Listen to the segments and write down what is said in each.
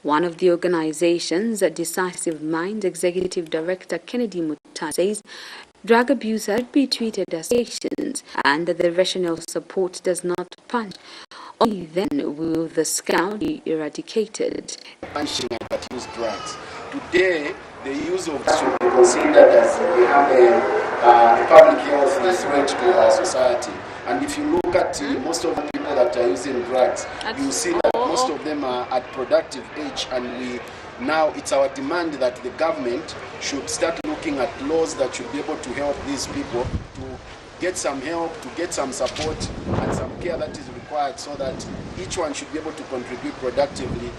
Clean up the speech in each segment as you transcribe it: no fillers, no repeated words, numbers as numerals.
One of the organization's Decisive Mind Executive Director Kennedy Mutai says drug abuse had been treated as patients and that the rational support does not punish. Only then will the scourge be eradicated. Punishing but use drugs. Today, the use of drugs should be considered as a public health threat to our society. And if you look at most of the people that are using drugs, you see that most of them are at productive age, and now it's our demand that the government should start looking at laws that should be able to help these people to get some help, to get some support and some care that is required, so that each one should be able to contribute productively,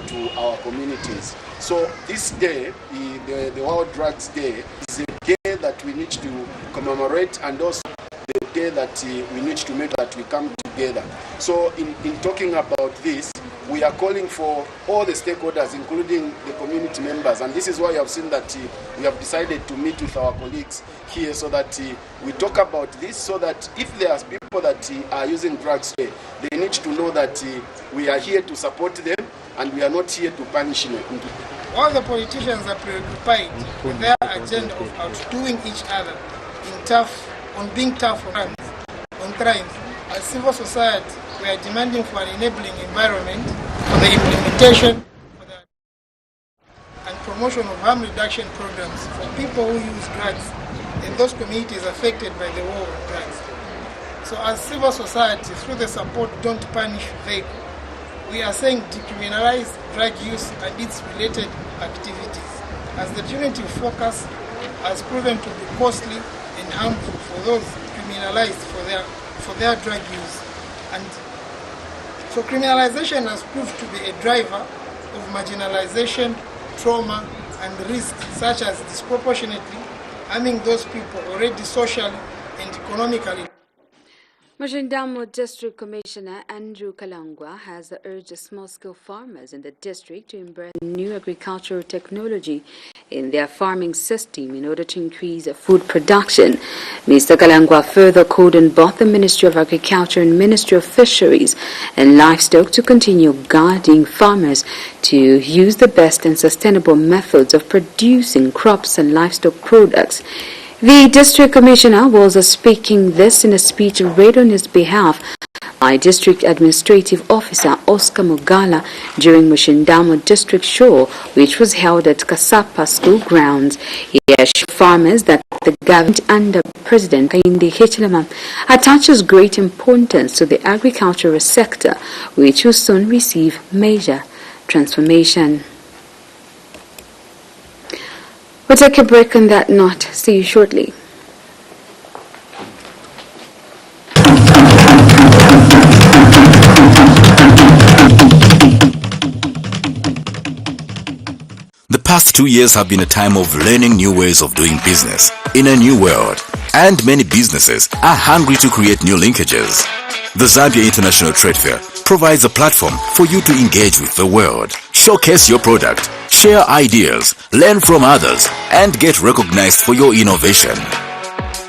to our communities. So this day, the World Drugs Day, is a day that we need to commemorate, and also the day that we need to make that we come together. So in talking about this, we are calling for all the stakeholders, including the community members, and this is why you have seen that we have decided to meet with our colleagues here, so that we talk about this, so that if there are people that are using drugs today, they need to know that we are here to support them and we are not here to punish them. All the politicians are preoccupied with their agenda of outdoing each other on being tough on crimes. As civil society, we are demanding for an enabling environment for the implementation and promotion of harm reduction programs for people who use drugs in those communities affected by the war on drugs. So as civil society, through the support Don't Punish vehicle, we are saying decriminalize drug use and its related activities, as the punitive focus has proven to be costly and harmful for those criminalized for their drug use. And so criminalization has proved to be a driver of marginalization, trauma, and risk, such as disproportionately harming those people already socially and economically. Mashindamo District Commissioner Andrew Kalangwa has urged small-scale farmers in the district to embrace new agricultural technology in their farming system in order to increase food production. Mr. Kalangwa further called on both the Ministry of Agriculture and Ministry of Fisheries and Livestock to continue guiding farmers to use the best and sustainable methods of producing crops and livestock products. The District Commissioner was speaking this in a speech read on his behalf by District Administrative Officer Oscar Mugala during Mashindamo District Show, which was held at Kasapa School grounds. He assured farmers that the government under President Kehinde Hichilema attaches great importance to the agricultural sector, which will soon receive major transformation. We'll take a break on that note. See you shortly. The past 2 years have been a time of learning new ways of doing business in a new world, and many businesses are hungry to create new linkages. The Zambia International Trade Fair provides a platform for you to engage with the world, showcase your product, share ideas, learn from others, and get recognized for your innovation.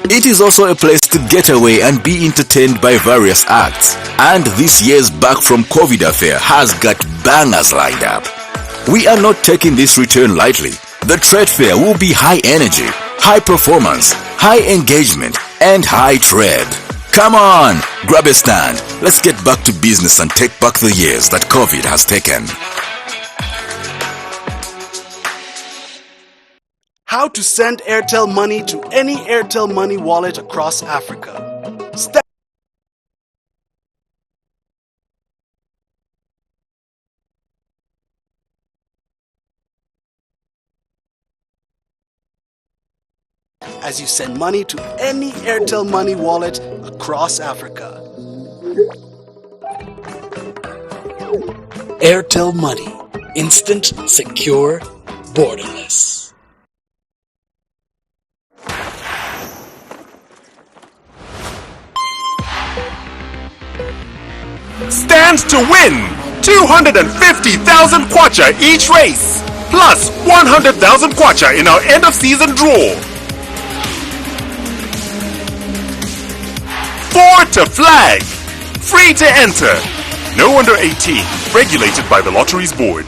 It is also a place to get away and be entertained by various acts. And this year's Back from COVID affair has got bangers lined up. We are not taking this return lightly. The trade fair will be high energy, high performance, high engagement, and high trade. Come on, grab a stand. Let's get back to business and take back the years that COVID has taken. How to send Airtel money to any Airtel money wallet across Africa. As you send money to any Airtel money wallet across Africa. Airtel Money. Instant, secure, borderless. Stands to win 250,000 kwacha each race, plus 100,000 kwacha in our end of season draw. 4 to flag, free to enter, no under 18, regulated by the Lotteries Board.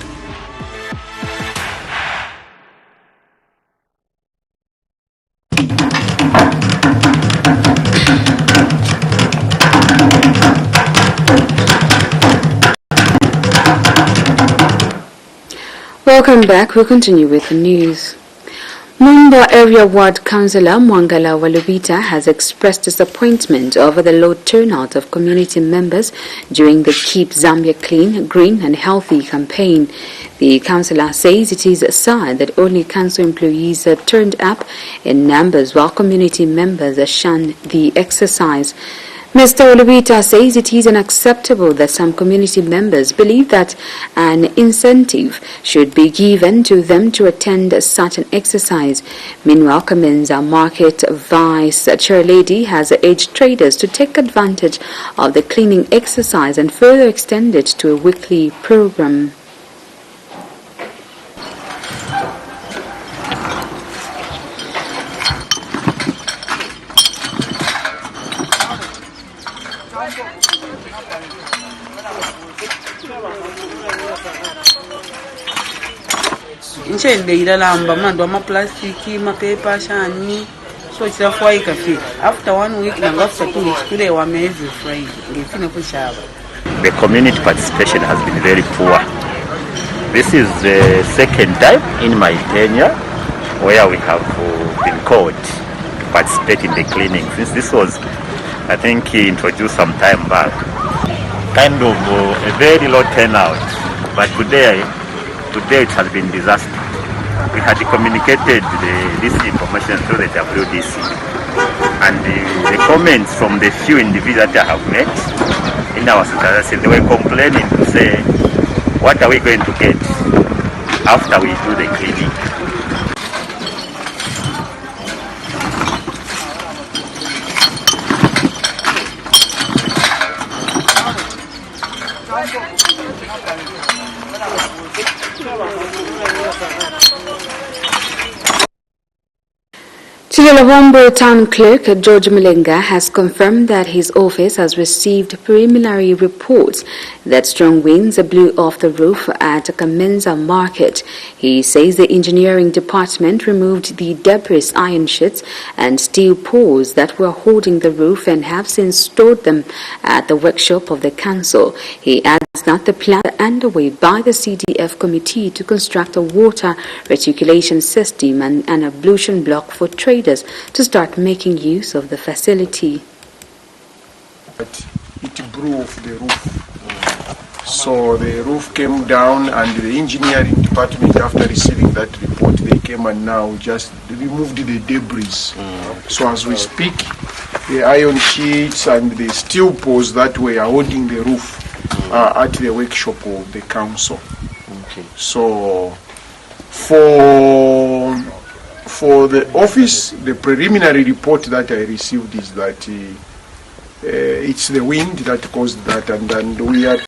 Welcome back. We'll continue with the news. Mumba Area Ward Councillor Mwangala Walubita has expressed disappointment over the low turnout of community members during the Keep Zambia Clean, Green and Healthy campaign. The councillor says it is sad that only council employees are turned up in numbers while community members shunned the exercise. Mr. Olubita says it is unacceptable that some community members believe that an incentive should be given to them to attend such an exercise. Meanwhile, Kamenza Market Vice Chairlady has urged traders to take advantage of the cleaning exercise and further extend it to a weekly program. Nchende lamba mando ama plastiki mapepa shani so chafwa ikafi after 1 week and after 2 weeks today wa every Friday ngifina kushaba. The community participation has been very poor. This is the second time in my tenure where we have been called to participate in the cleaning. Since this was, I think, introduced some time back, kind of a very low turnout, but today it has been disaster. We had communicated this information through the WDC, and the comments from the few individuals that I have met in our society, they were complaining to say, what are we going to get after we do the cleaning? Chilelavombo Town Clerk George Mulenga has confirmed that his office has received preliminary reports that strong winds blew off the roof at Kamenza Market. He says the engineering department removed the debris iron sheets and steel poles that were holding the roof and have since stored them at the workshop of the council. He adds that the plan underway by the CDF committee to construct a water reticulation system and an ablution block for traders to start making use of the facility. It blew off the roof. So the roof came down, and the engineering department, after receiving that report, they came and now just removed the debris. So as we speak, the iron sheets and the steel poles that were holding the roof are at the workshop of the council. Okay. So for the office, the preliminary report that I received is that it's the wind that caused that, and we are.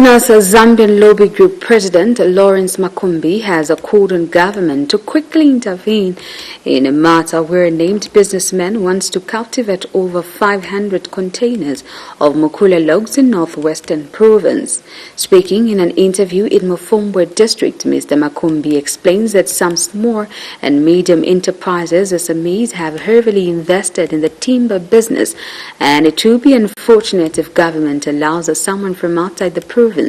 Zambian Lobby Group President Lawrence Makumbi has called on government to quickly intervene in a matter where a named businessman wants to cultivate over 500 containers of Mukula logs in northwestern province. Speaking in an interview in Mufumbwe district, Mr. Makumbi explains that some small and medium enterprises SMEs have heavily invested in the timber business, and it will be unfortunate if government allows someone from outside the province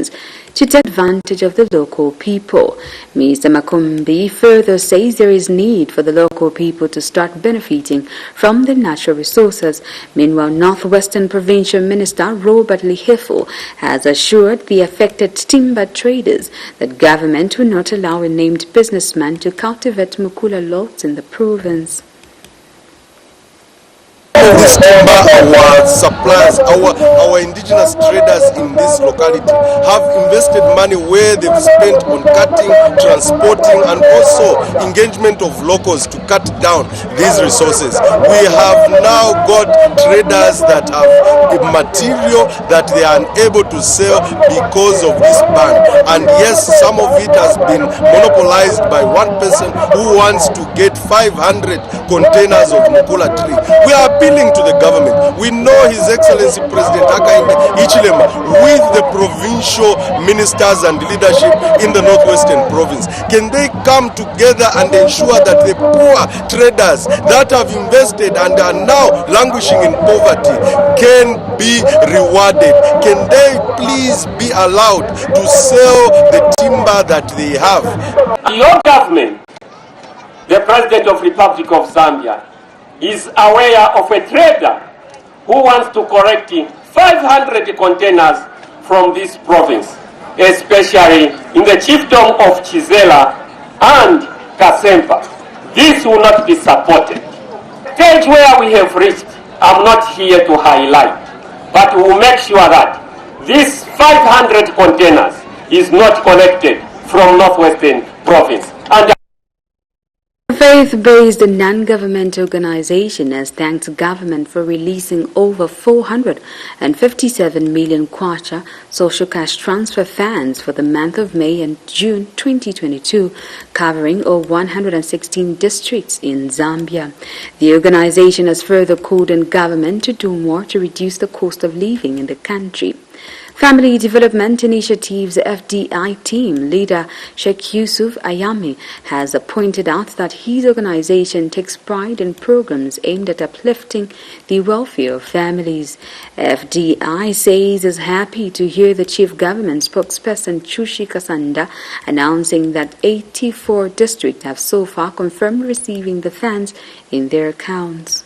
to take advantage of the local people. Mr. Makumbi further says there is need for the local people to start benefiting from the natural resources. Meanwhile, Northwestern Provincial Minister Robert Lihefo has assured the affected timber traders that government will not allow a named businessman to cultivate Mukula lots in the province. This timber, our suppliers, our indigenous traders in this locality have invested money where they've spent on cutting, transporting, and also engagement of locals to cut down these resources. We have now got traders that have material that they are unable to sell because of this ban. And yes, some of it has been monopolized by one person who wants to get 500 containers of Mukula tree. We are appealing to the government. We know His Excellency President Hakainde Hichilema with the provincial ministers and leadership in the Northwestern Province. Can they come together and ensure that the poor traders that have invested and are now languishing in poverty can be rewarded? Can they please be allowed to sell the timber that they have? Your government, the President of the Republic of Zambia, is aware of a trader who wants to collect 500 containers from this province, especially in the chiefdom of Chizela and Kasempa. This will not be supported. Stage where we have reached, I'm not here to highlight, but we will make sure that this 500 containers is not collected from Northwestern Province. And a faith-based non-government organization has thanked the government for releasing over 457 million kwacha social cash transfer funds for the month of May and June 2022, covering over 116 districts in Zambia. The organization has further called on government to do more to reduce the cost of living in the country. Family Development Initiative's FDI team leader Sheikh Yusuf Ayami has pointed out that his organization takes pride in programs aimed at uplifting the welfare of families. FDI says is happy to hear the chief government spokesperson Chushi Kasanda announcing that 84 districts have so far confirmed receiving the funds in their accounts.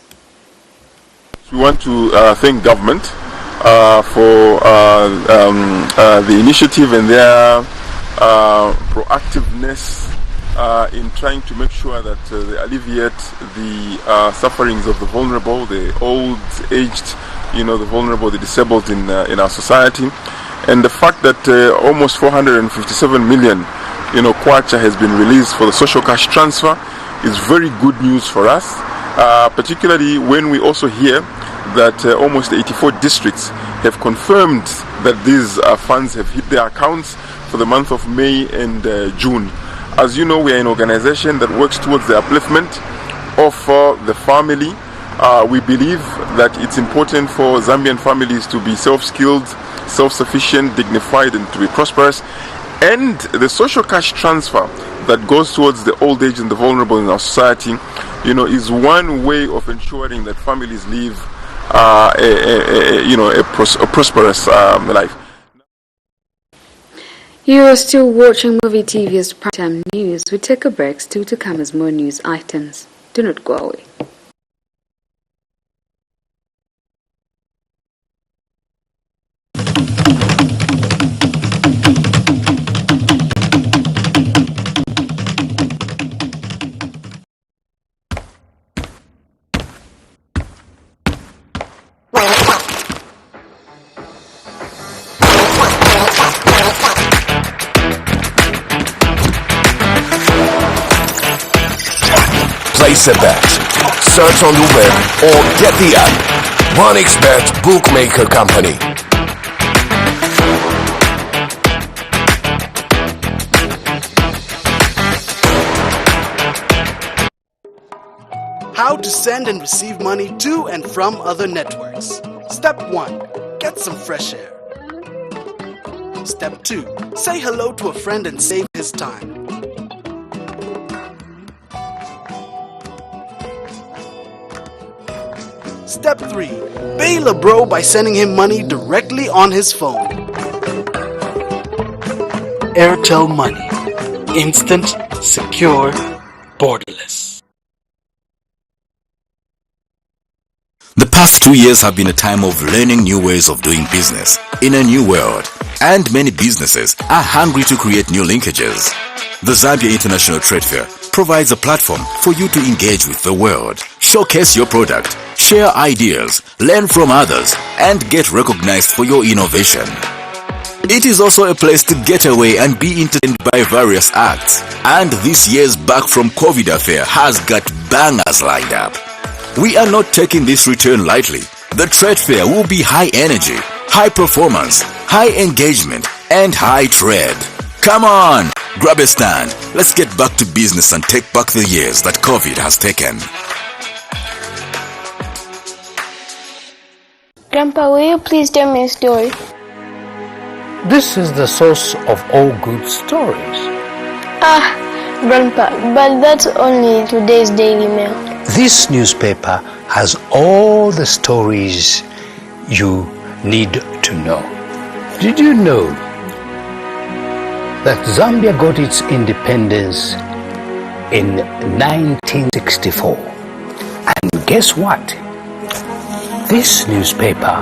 We want to thank government for the initiative and their proactiveness in trying to make sure that they alleviate the sufferings of the vulnerable, the old, aged, the vulnerable, the disabled in our society. And the fact that almost 457 million, kwacha has been released for the social cash transfer is very good news for us, particularly when we also hear that almost 84 districts have confirmed that these funds have hit their accounts for the month of May and June. As you know, we are an organization that works towards the upliftment of the family. We believe that it's important for Zambian families to be self-skilled, self-sufficient, dignified, and to be prosperous. And the social cash transfer that goes towards the old age and the vulnerable in our society, is one way of ensuring that families live a prosperous life. You are still watching MUVI TV's primetime news. We take a break, still to come as more news items. Do not go away. Place a bet, search on the web or get the app. OneXBet Bookmaker Company. How to send and receive money to and from other networks. Step 1. Get some fresh air. Step 2. Say hello to a friend and save his time. Step 3. Bail a bro by sending him money directly on his phone. Airtel Money. Instant, secure, borderless. The past 2 years have been a time of learning new ways of doing business in a new world, and many businesses are hungry to create new linkages. The Zambia International Trade Fair provides a platform for you to engage with the world, showcase your product, share ideas, learn from others, and get recognized for your innovation. It is also a place to get away and be entertained by various acts. And this year's Back from COVID affair has got bangers lined up. We are not taking this return lightly. The trade fair will be high energy, high performance, high engagement, and high trade. Come on, grab a stand. Let's get back to business and take back the years that COVID has taken. Grandpa, will you please tell me a story? This is the source of all good stories. Ah, Grandpa, but that's only today's Daily Mail. This newspaper has all the stories you need to know. Did you know that Zambia got its independence in 1964? And guess what? This newspaper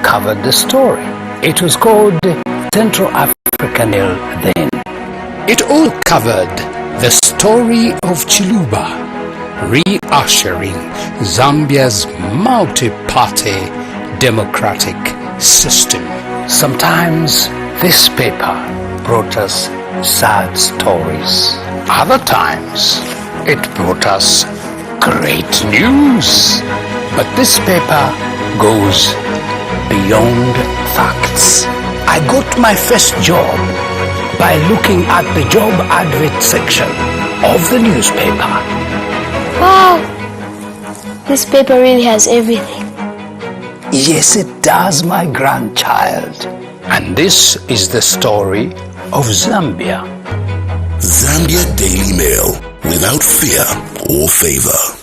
covered the story. It was called Central African then. It all covered the story of Chiluba re-ushering Zambia's multi-party democratic system. Sometimes this paper brought us sad stories. Other times it brought us great news. But this paper goes beyond facts. I got my first job by looking at the job advert section of the newspaper. Wow! This paper really has everything. Yes, it does, my grandchild. And this is the story of Zambia. Zambia Daily Mail, without fear or favor.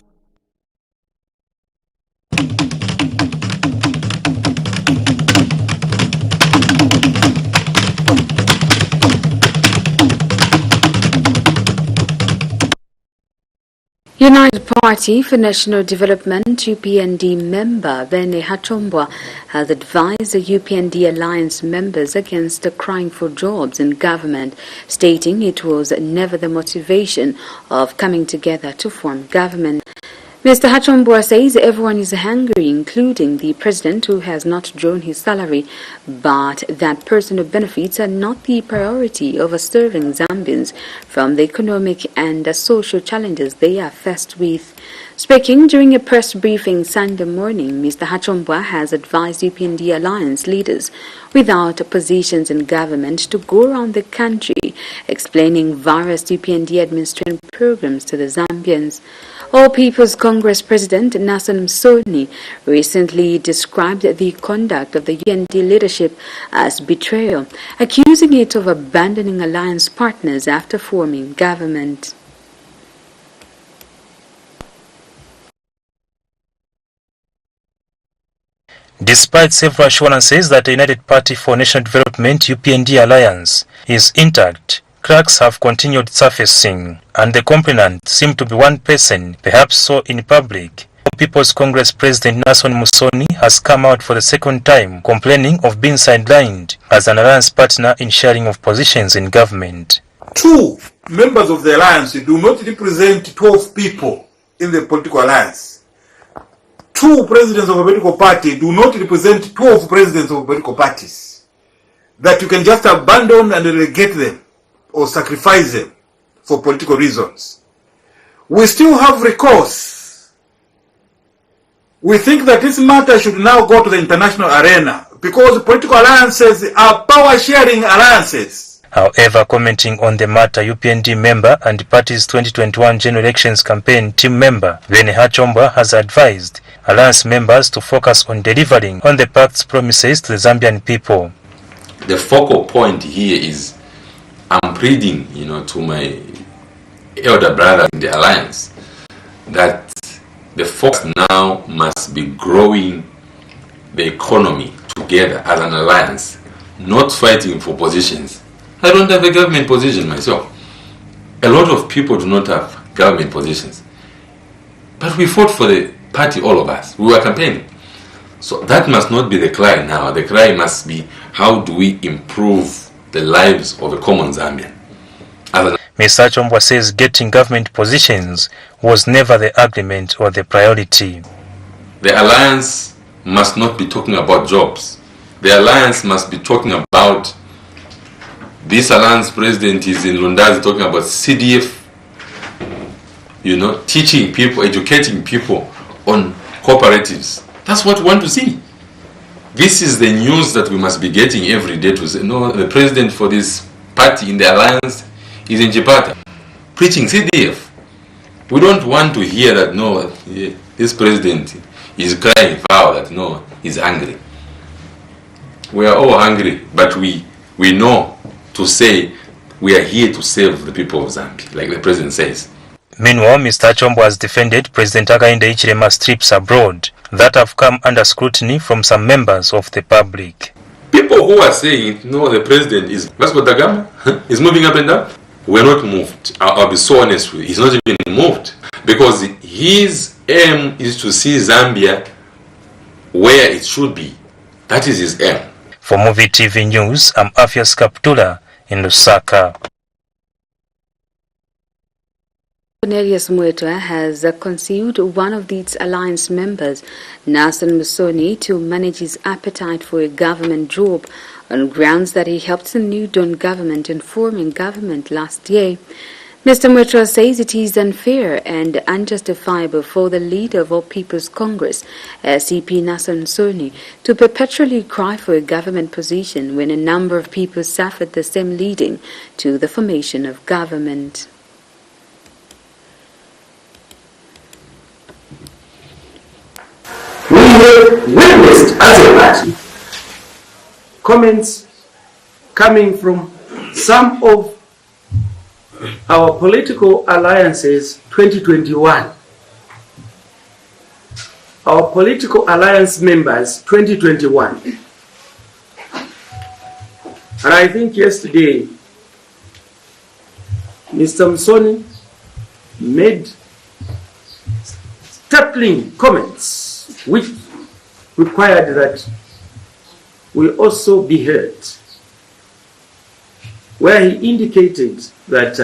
United Party for National Development UPND member Bene Hachombwa has advised the UPND alliance members against the crying for jobs in government, stating it was never the motivation of coming together to form government. Mr. Hachombwa says everyone is hungry, including the president who has not drawn his salary, but that personal benefits are not the priority over serving Zambians from the economic and social challenges they are faced with. Speaking during a press briefing Sunday morning, Mr. Hachombwa has advised UPND alliance leaders without positions in government to go around the country explaining various UPND administration programs to the Zambians. All People's Congress President Nason Msoni recently described the conduct of the UPND leadership as betrayal, accusing it of abandoning alliance partners after forming government. Despite several assurances that the United Party for National Development UPND alliance is intact, cracks have continued surfacing, and the complainant seemed to be one person, perhaps so in public. People's Congress President Nason Musoni has come out for the second time complaining of being sidelined as an alliance partner in sharing of positions in government. 2 members of the alliance do not represent 12 people in the political alliance. 2 presidents of a political party do not represent 12 presidents of political parties. That you can just abandon and relegate them or sacrifice them for political reasons. We still have recourse. We think that this matter should now go to the international arena because political alliances are power-sharing alliances. However, commenting on the matter, UPND member and the party's 2021 general elections campaign team member Bene Hachombwa has advised alliance members to focus on delivering on the pact's promises to the Zambian people. The focal point here is I'm pleading, to my elder brother in the alliance that the focus now must be growing the economy together as an alliance, not fighting for positions. I don't have a government position myself. A lot of people do not have government positions. But we fought for the party, all of us. We were campaigning. So that must not be the cry now. The cry must be, how do we improve the lives of a common Zambian? Mr. Hachombwa says getting government positions was never the agreement or the priority. The alliance must not be talking about jobs. The alliance must be talking about, this alliance president is in Lundazi talking about CDF, teaching people, educating people on cooperatives. That's what we want to see. This is the news that we must be getting every day to say, no, the president for this party in the alliance is in Jakarta, preaching CDF. We don't want to hear that, no, this president is crying foul, that no, he's angry. We are all hungry, but we know to say we are here to save the people of Zambia, like the president says. Meanwhile, Mr. Chombo has defended President Hakainde Hichilema's trips abroad that have come under scrutiny from some members of the public. People who are saying, no, the president is Vasco da Gama, is moving up and down. We're not moved. I'll be so honest with you. He's not even moved. Because his aim is to see Zambia where it should be. That is his aim. For MUVI TV News, I'm Afias Kaptula in Lusaka. Cornelius Mwetwa has concealed one of its alliance members, Nasser Musoni, to manage his appetite for a government job on grounds that he helped the new Don government in forming government last year. Mr. Mwetwa says it is unfair and unjustifiable for the leader of All People's Congress, CP Nasser Musoni, to perpetually cry for a government position when a number of people suffered the same leading to the formation of government. We have witnessed as a party comments coming from some of our political alliances 2021. Our political alliance members 2021. And I think yesterday Mr. Musoni made startling comments which required that we also be heard, where he indicated that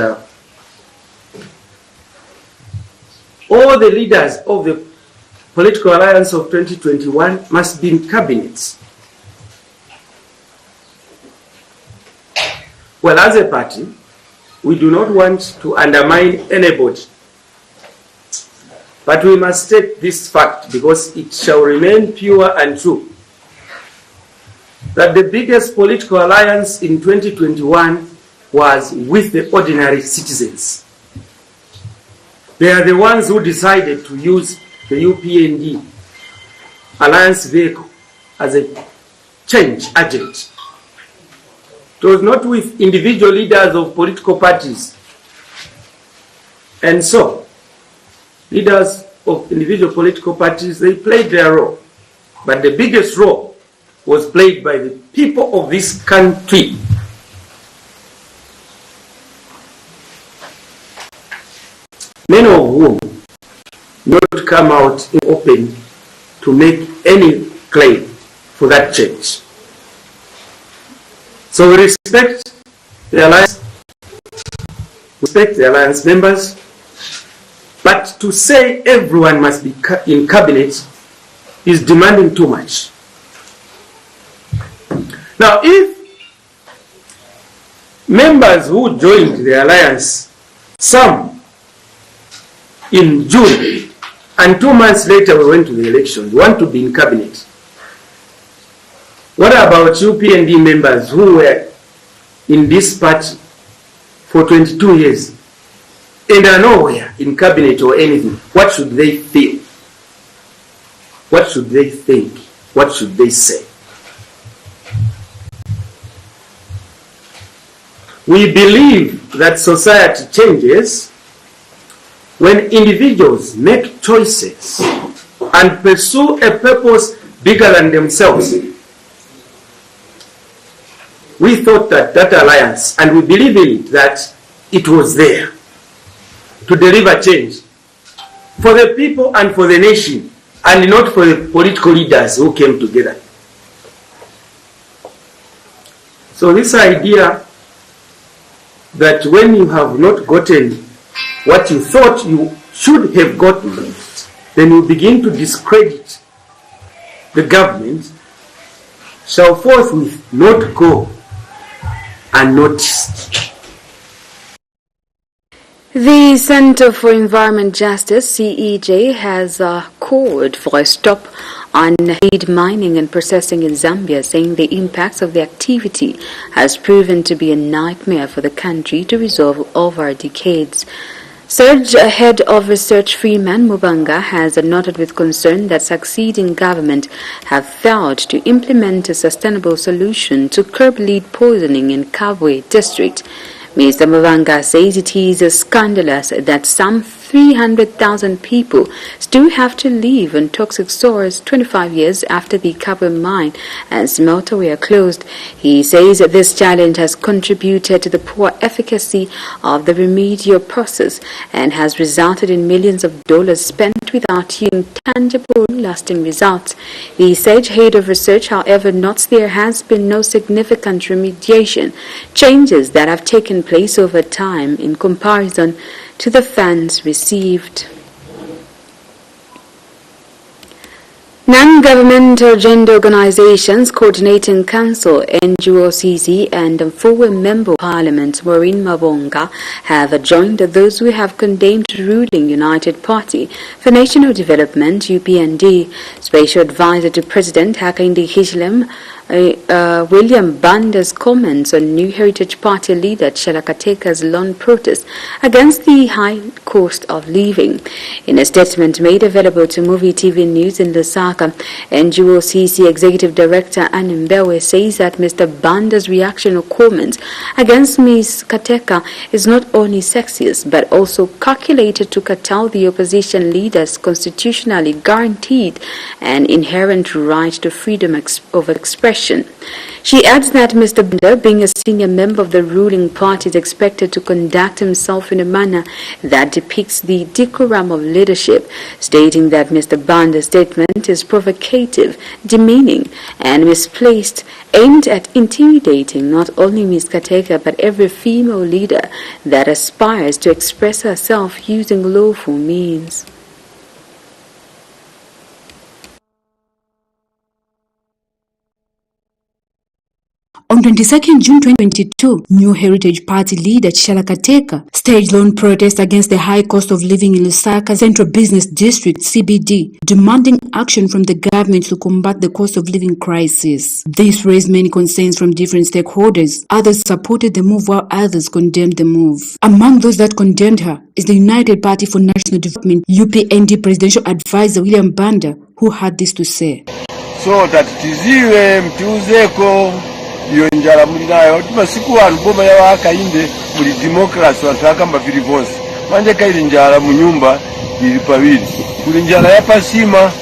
all the leaders of the political alliance of 2021 must be in cabinets. Well, as a party, we do not want to undermine anybody, but we must state this fact because it shall remain pure and true, that the biggest political alliance in 2021 was with the ordinary citizens. They are the ones who decided to use the UPND alliance vehicle as a change agent. It was not with individual leaders of political parties. And so, leaders of individual political parties, they played their role. But the biggest role was played by the people of this country. Many of whom not come out in open to make any claim for that change. So we respect the alliance, respect the alliance members, but to say everyone must be in cabinet is demanding too much. Now, if members who joined the alliance, some in June, and 2 months later we went to the election, want to be in cabinet, what about UPND members who were in this party for 22 years and are nowhere in cabinet or anything? What should they feel? What should they think? What should they say? We believe that society changes when individuals make choices and pursue a purpose bigger than themselves. We thought that that alliance, and we believe in it, that it was there to deliver change for the people and for the nation, and not for the political leaders who came together. So this idea that when you have not gotten what you thought you should have gotten, then you begin to discredit the government, shall forthwith not go unnoticed. The Center for Environment Justice, CEJ, has called for a stop on lead mining and processing in Zambia, saying the impacts of the activity has proven to be a nightmare for the country to resolve over decades. Surge Head of Research Freeman Mubanga has noted with concern that succeeding government have failed to implement a sustainable solution to curb lead poisoning in Kabwe district. Mr. Mubanga says it is scandalous that some 300,000 people still have to live on toxic soils 25 years after the copper mine and smelter were closed. He says that this challenge has contributed to the poor efficacy of the remedial process and has resulted in millions of dollars spent without yielding tangible, lasting results. The SAGE head of research, however, notes there has been no significant remediation changes that have taken place over time in comparison to the funds received. Non-governmental gender organizations coordinating council NGOCC and former member of parliament Maureen Mabonga have joined those who have condemned ruling United Party for National Development UPND. Special Advisor to President Hakainde Hichilem William Banda's comments on New Heritage Party leader Chalakateka's lawn protest against the high cost of living. In a statement made available to MUVI TV News in Lusaka, NGOCC Executive Director Anne Mbewe says that Mr. Banda's reaction or comments against Ms. Kateka is not only sexist but also calculated to curtail the opposition leader's constitutionally guaranteed and inherent right to freedom of expression. She adds that Mr. Banda, being a senior member of the ruling party, is expected to conduct himself in a manner that depicts the decorum of leadership, stating that Mr. Banda's statement is provocative, demeaning, and misplaced, aimed at intimidating not only Ms. Kateka but every female leader that aspires to express herself using lawful means. On 22nd June 2022, New Heritage Party leader Chalakateka staged lawn protest against the high cost of living in Lusaka Central Business District (CBD), demanding action from the government to combat the cost of living crisis. This raised many concerns from different stakeholders. Others supported the move while others condemned the move. Among those that condemned her is the United Party for National Development UPND Presidential Advisor William Banda, who had this to say. So that tiziwe mtuzeko iyo njala muli nayo masiku wanu boma ya Hakainde muli democracy watu akamba vili vonse manje kaili njala mu nyumba ili pawili kuli njala ya pasima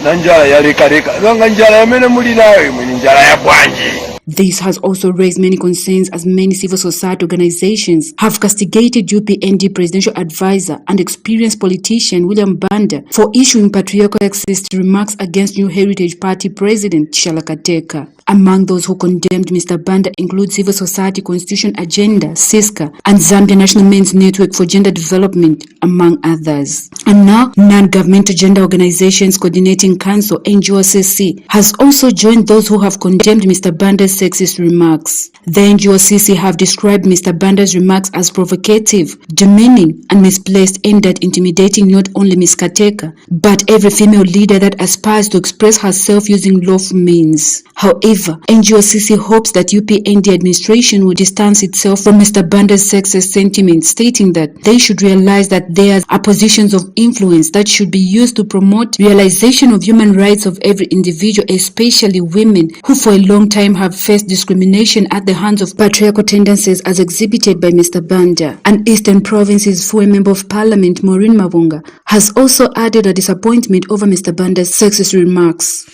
na njala ya leka longa njala ya mene muli nayo muli njala ya bwanji. This has also raised many concerns as many civil society organizations have castigated UPND Presidential Advisor and experienced politician William Banda for issuing patriarchal sexist remarks against New Heritage Party President Chalakateka. Among those who condemned Mr. Banda include Civil Society Constitution Agenda, CISCA, and Zambian National Men's Network for Gender Development, among others. And now, non-governmental gender organizations coordinating council NGOCC has also joined those who have condemned Mr. Banda's sexist remarks. The NGOCC have described Mr. Banda's remarks as provocative, demeaning, and misplaced, aimed at intimidating not only Ms. Kateka, but every female leader that aspires to express herself using lawful means. However, NGOCC hopes that UPND administration will distance itself from Mr. Banda's sexist sentiments, stating that they should realize that there are positions of influence that should be used to promote realization of human rights of every individual, especially women who for a long time have faced discrimination at the hands of patriarchal tendencies as exhibited by Mr. Banda. An Eastern Province's former Member of Parliament, Maureen Mabonga, has also added a disappointment over Mr. Banda's sexist remarks.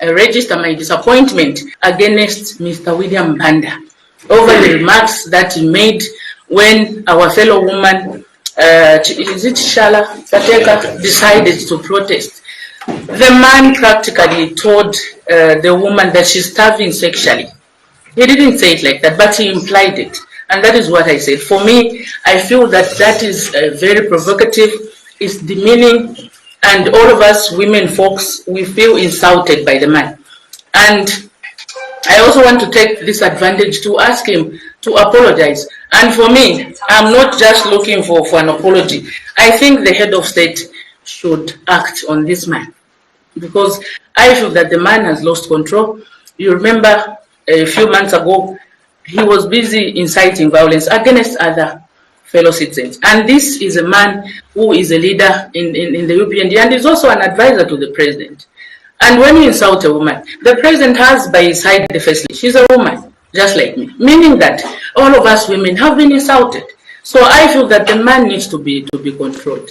I register my disappointment against Mr. William Banda over the remarks that he made when our fellow woman, Chalakateka, decided to protest. The man practically told the woman that she's starving sexually. He didn't say it like that, but he implied it. And that is what I said. For me, I feel that that is very provocative, it's demeaning, and all of us women folks, we feel insulted by the man. And I also want to take this advantage to ask him to apologize. And for me, I'm not just looking for an apology. I think the head of state should act on this man, because I feel that the man has lost control. You remember a few months ago, he was busy inciting violence against other fellow citizens. And this is a man who is a leader in the UPND and is also an advisor to the president. And when you insult a woman, the president has by his side the first lady. She's a woman, just like me, meaning that all of us women have been insulted. So I feel that the man needs to be controlled.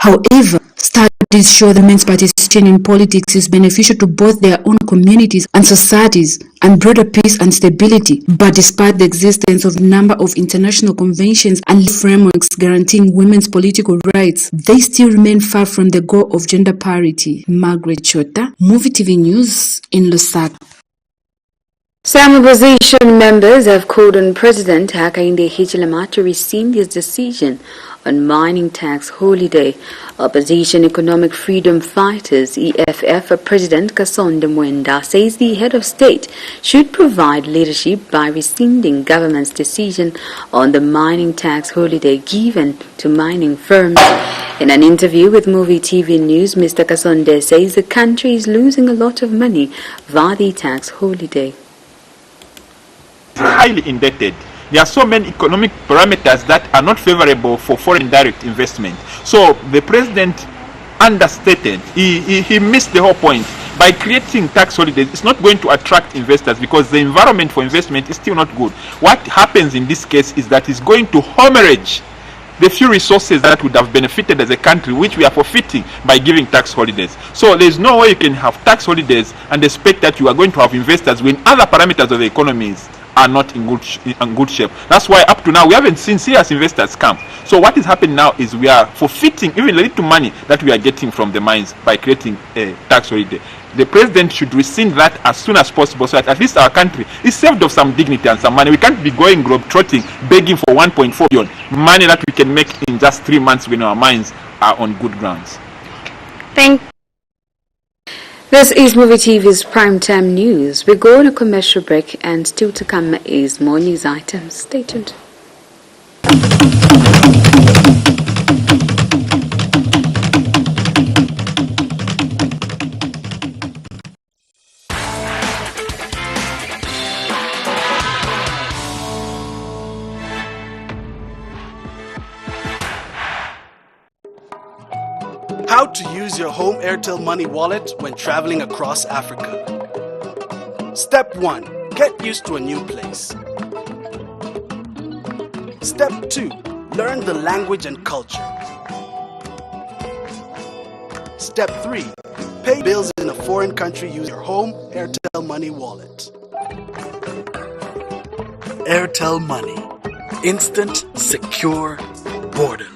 However, studies show the men's participation in politics is beneficial to both their own communities and societies and broader peace and stability. But despite the existence of a number of international conventions and frameworks guaranteeing women's political rights, they still remain far from the goal of gender parity. Margaret Chota, MUVI TV News in Lusaka. Some opposition members have called on President Hakainde Hichilema to rescind his decision on mining tax holiday. Opposition Economic Freedom Fighters EFF President Kasonde Mwenda says the head of state should provide leadership by rescinding government's decision on the mining tax holiday given to mining firms. In an interview with MUVI TV News, Mr. Kasonde says the country is losing a lot of money via the tax holiday. Highly indebted. There are so many economic parameters that are not favorable for foreign direct investment. So the president understated. He missed the whole point. By creating tax holidays, it's not going to attract investors because the environment for investment is still not good. What happens in this case is that it's going to hemorrhage the few resources that would have benefited as a country, which we are forfeiting by giving tax holidays. So there's no way you can have tax holidays and expect that you are going to have investors when other parameters of the economies are not in good shape. That's why up to now we haven't seen serious investors come. So what is happening now is we are forfeiting even a little money that we are getting from the mines by creating a tax holiday. The president should rescind that as soon as possible so that at least our country is saved of some dignity and some money. We can't be going globe-trotting, begging for 1.4 billion, money that we can make in just 3 months when our mines are on good grounds. This is MUVI TV's Primetime News. We go on a commercial break and still to come is more news items. Stay tuned. How to use your home Airtel Money wallet when traveling across Africa. Step 1. Get used to a new place. Step 2. Learn the language and culture. Step 3. Pay bills in a foreign country using your home Airtel Money wallet. Airtel Money. Instant, secure, borderless.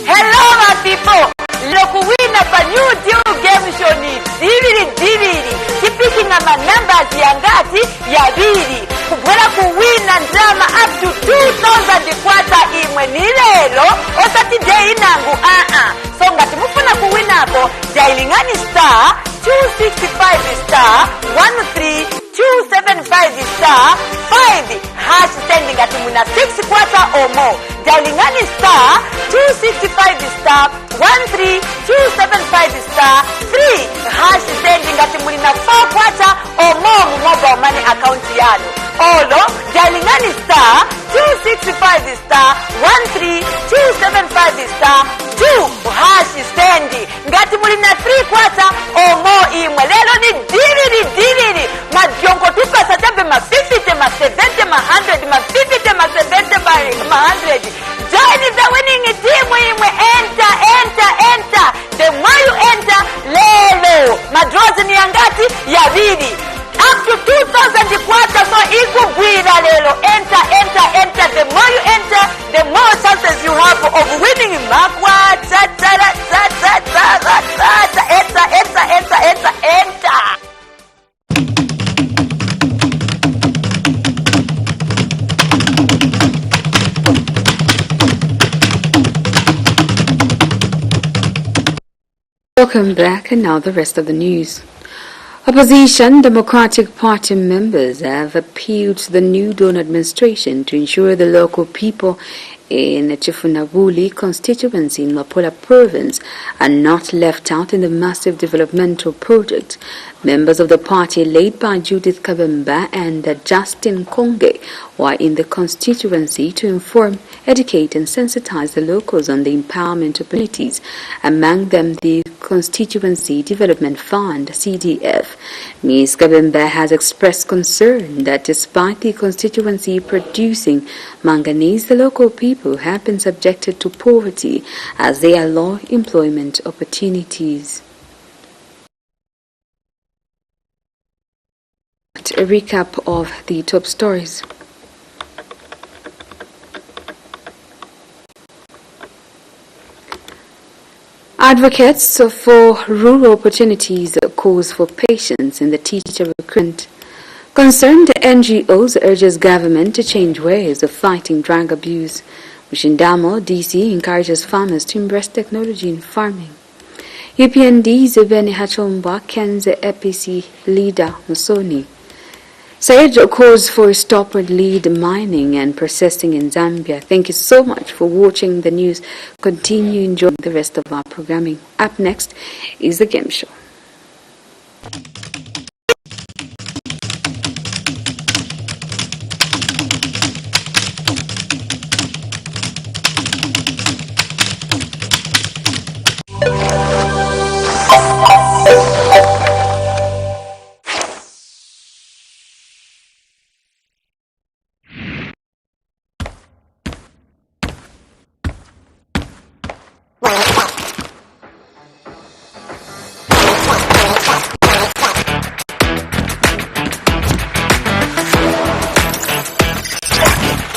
Hello my people! Lokuwina pa new deal game show ni diviri. Kipiki na numbers ya ngati ya bili. Kubwela kuwina drama up to 2,000 kwata imwe ni lelo. Otati day inangu So ngati mufuna kuwina ako, jailingani star 265 star 13 275 star 5 hash sending at muna 6 quarter or more. Jailingani star 265 star 13 275 star 3 hash sending at muna 4 quarter or more mobile money account yano. Olo jailingani star 265 star 13 275 star 2 hash sending ngati mulina 3 quarter or more imwe lelo ni diviri madiongo tupasa tabe ma 50 ma 70 ma 100 ma 50 ma 70 ma 100 join the winning team imwe enter the more you enter lelo madrozi ni ngati ya bidi up to 2,000 quarter so ikugwira lelo enter the more you enter the more chances you have of winning makwata enter. Welcome back, and now the rest of the news. Opposition Democratic Party members have appealed to the new Dawn administration to ensure the local people in Chifunabuli constituency in Mapola province are not left out in the massive developmental project Members of the party led by Judith Kabemba and Justin Konge were in the constituency to inform, educate and sensitize the locals on the empowerment opportunities, among them the Constituency Development Fund, CDF. Ms. Kabemba has expressed concern that despite the constituency producing manganese, the local people have been subjected to poverty as there are low employment opportunities. A recap of the top stories. Advocates for rural opportunities calls for patience in the teacher recruitment. Concerned NGOs urges government to change ways of fighting drug abuse. Mushindamo, DC, encourages farmers to embrace technology in farming. UPND Zebeni Hachomba Ken's APC leader Musoni. Sayed calls for a stop with lead mining and processing in Zambia. Thank you so much for watching the news. Continue enjoying the rest of our programming. Up next is the game show.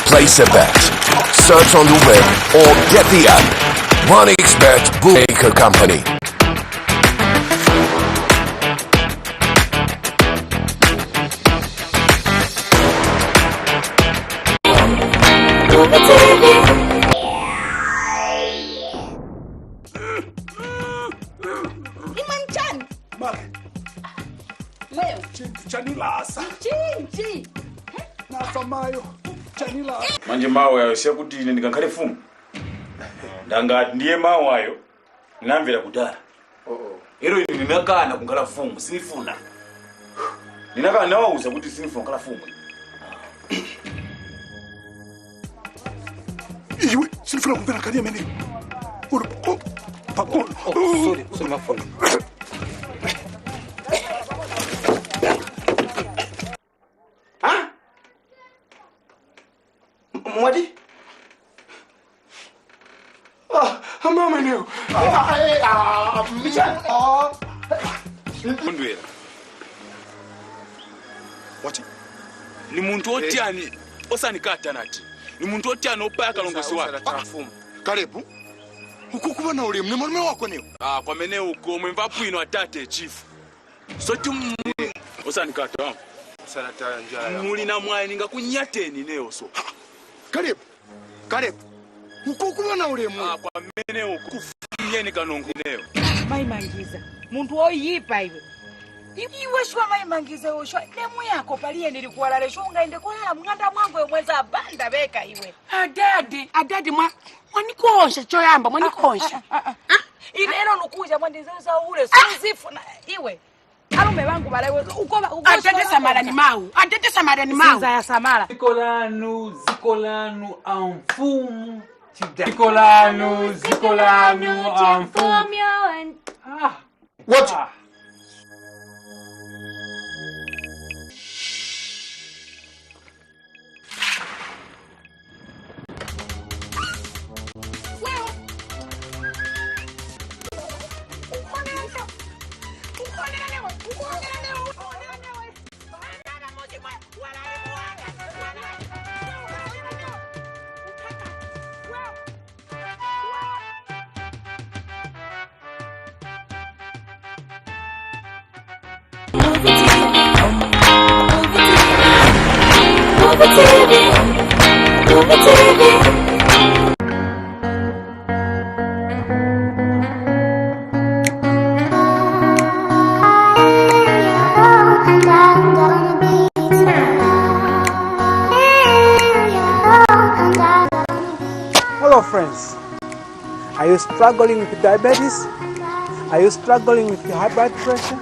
Place a bet, search on the web or get the app. OneXBet Bookmaker Company. Manje mawe ayo syakuti ine ndikankale fumu ndangati ndiye mawe ayo ndinamvera kudala ero ine ndinakana kunkhala fumu sinifuna ndinakana nawauza kuti sinifuna kukhala fumu iwe sinifuna kumvera kali amene sorry mafuna Mwadi? Mama neo. Michan. Ndwera. Wati? Ni muntu otyani osanikata nati. Ni muntu otyani opaya kalongosi wake. Karibu. Ukukuba na ule mne wako neo. Kwa mene uko mwemva pwino atate chief. Soti osanikata. Sanata njala. Muli na mwaye ninga kunyateni neo so. Karibu. Ukukuba na ule mwe. Kwa mene uko kufumyeni kanongo neo. Maimangiza. Muntu oyipa iwe. Iwe shwa maimangiza oshwa nemu yako paliye nilikuwalale shunga ende kulala mnganda mwangu yomweza banda beka iwe. Adadi mwanikonsha choyamba mwanikonsha. Ineno nukuja mwandizeuza ule suzifu na iwe. Alume wangu balewe ukoba Atete samara ni mau. Sinza ya samara. Zikolanu amfumu. Zikolanu amfumu. What? MUVI TV. Hello friends, are you struggling with diabetes? Are you struggling with high blood pressure?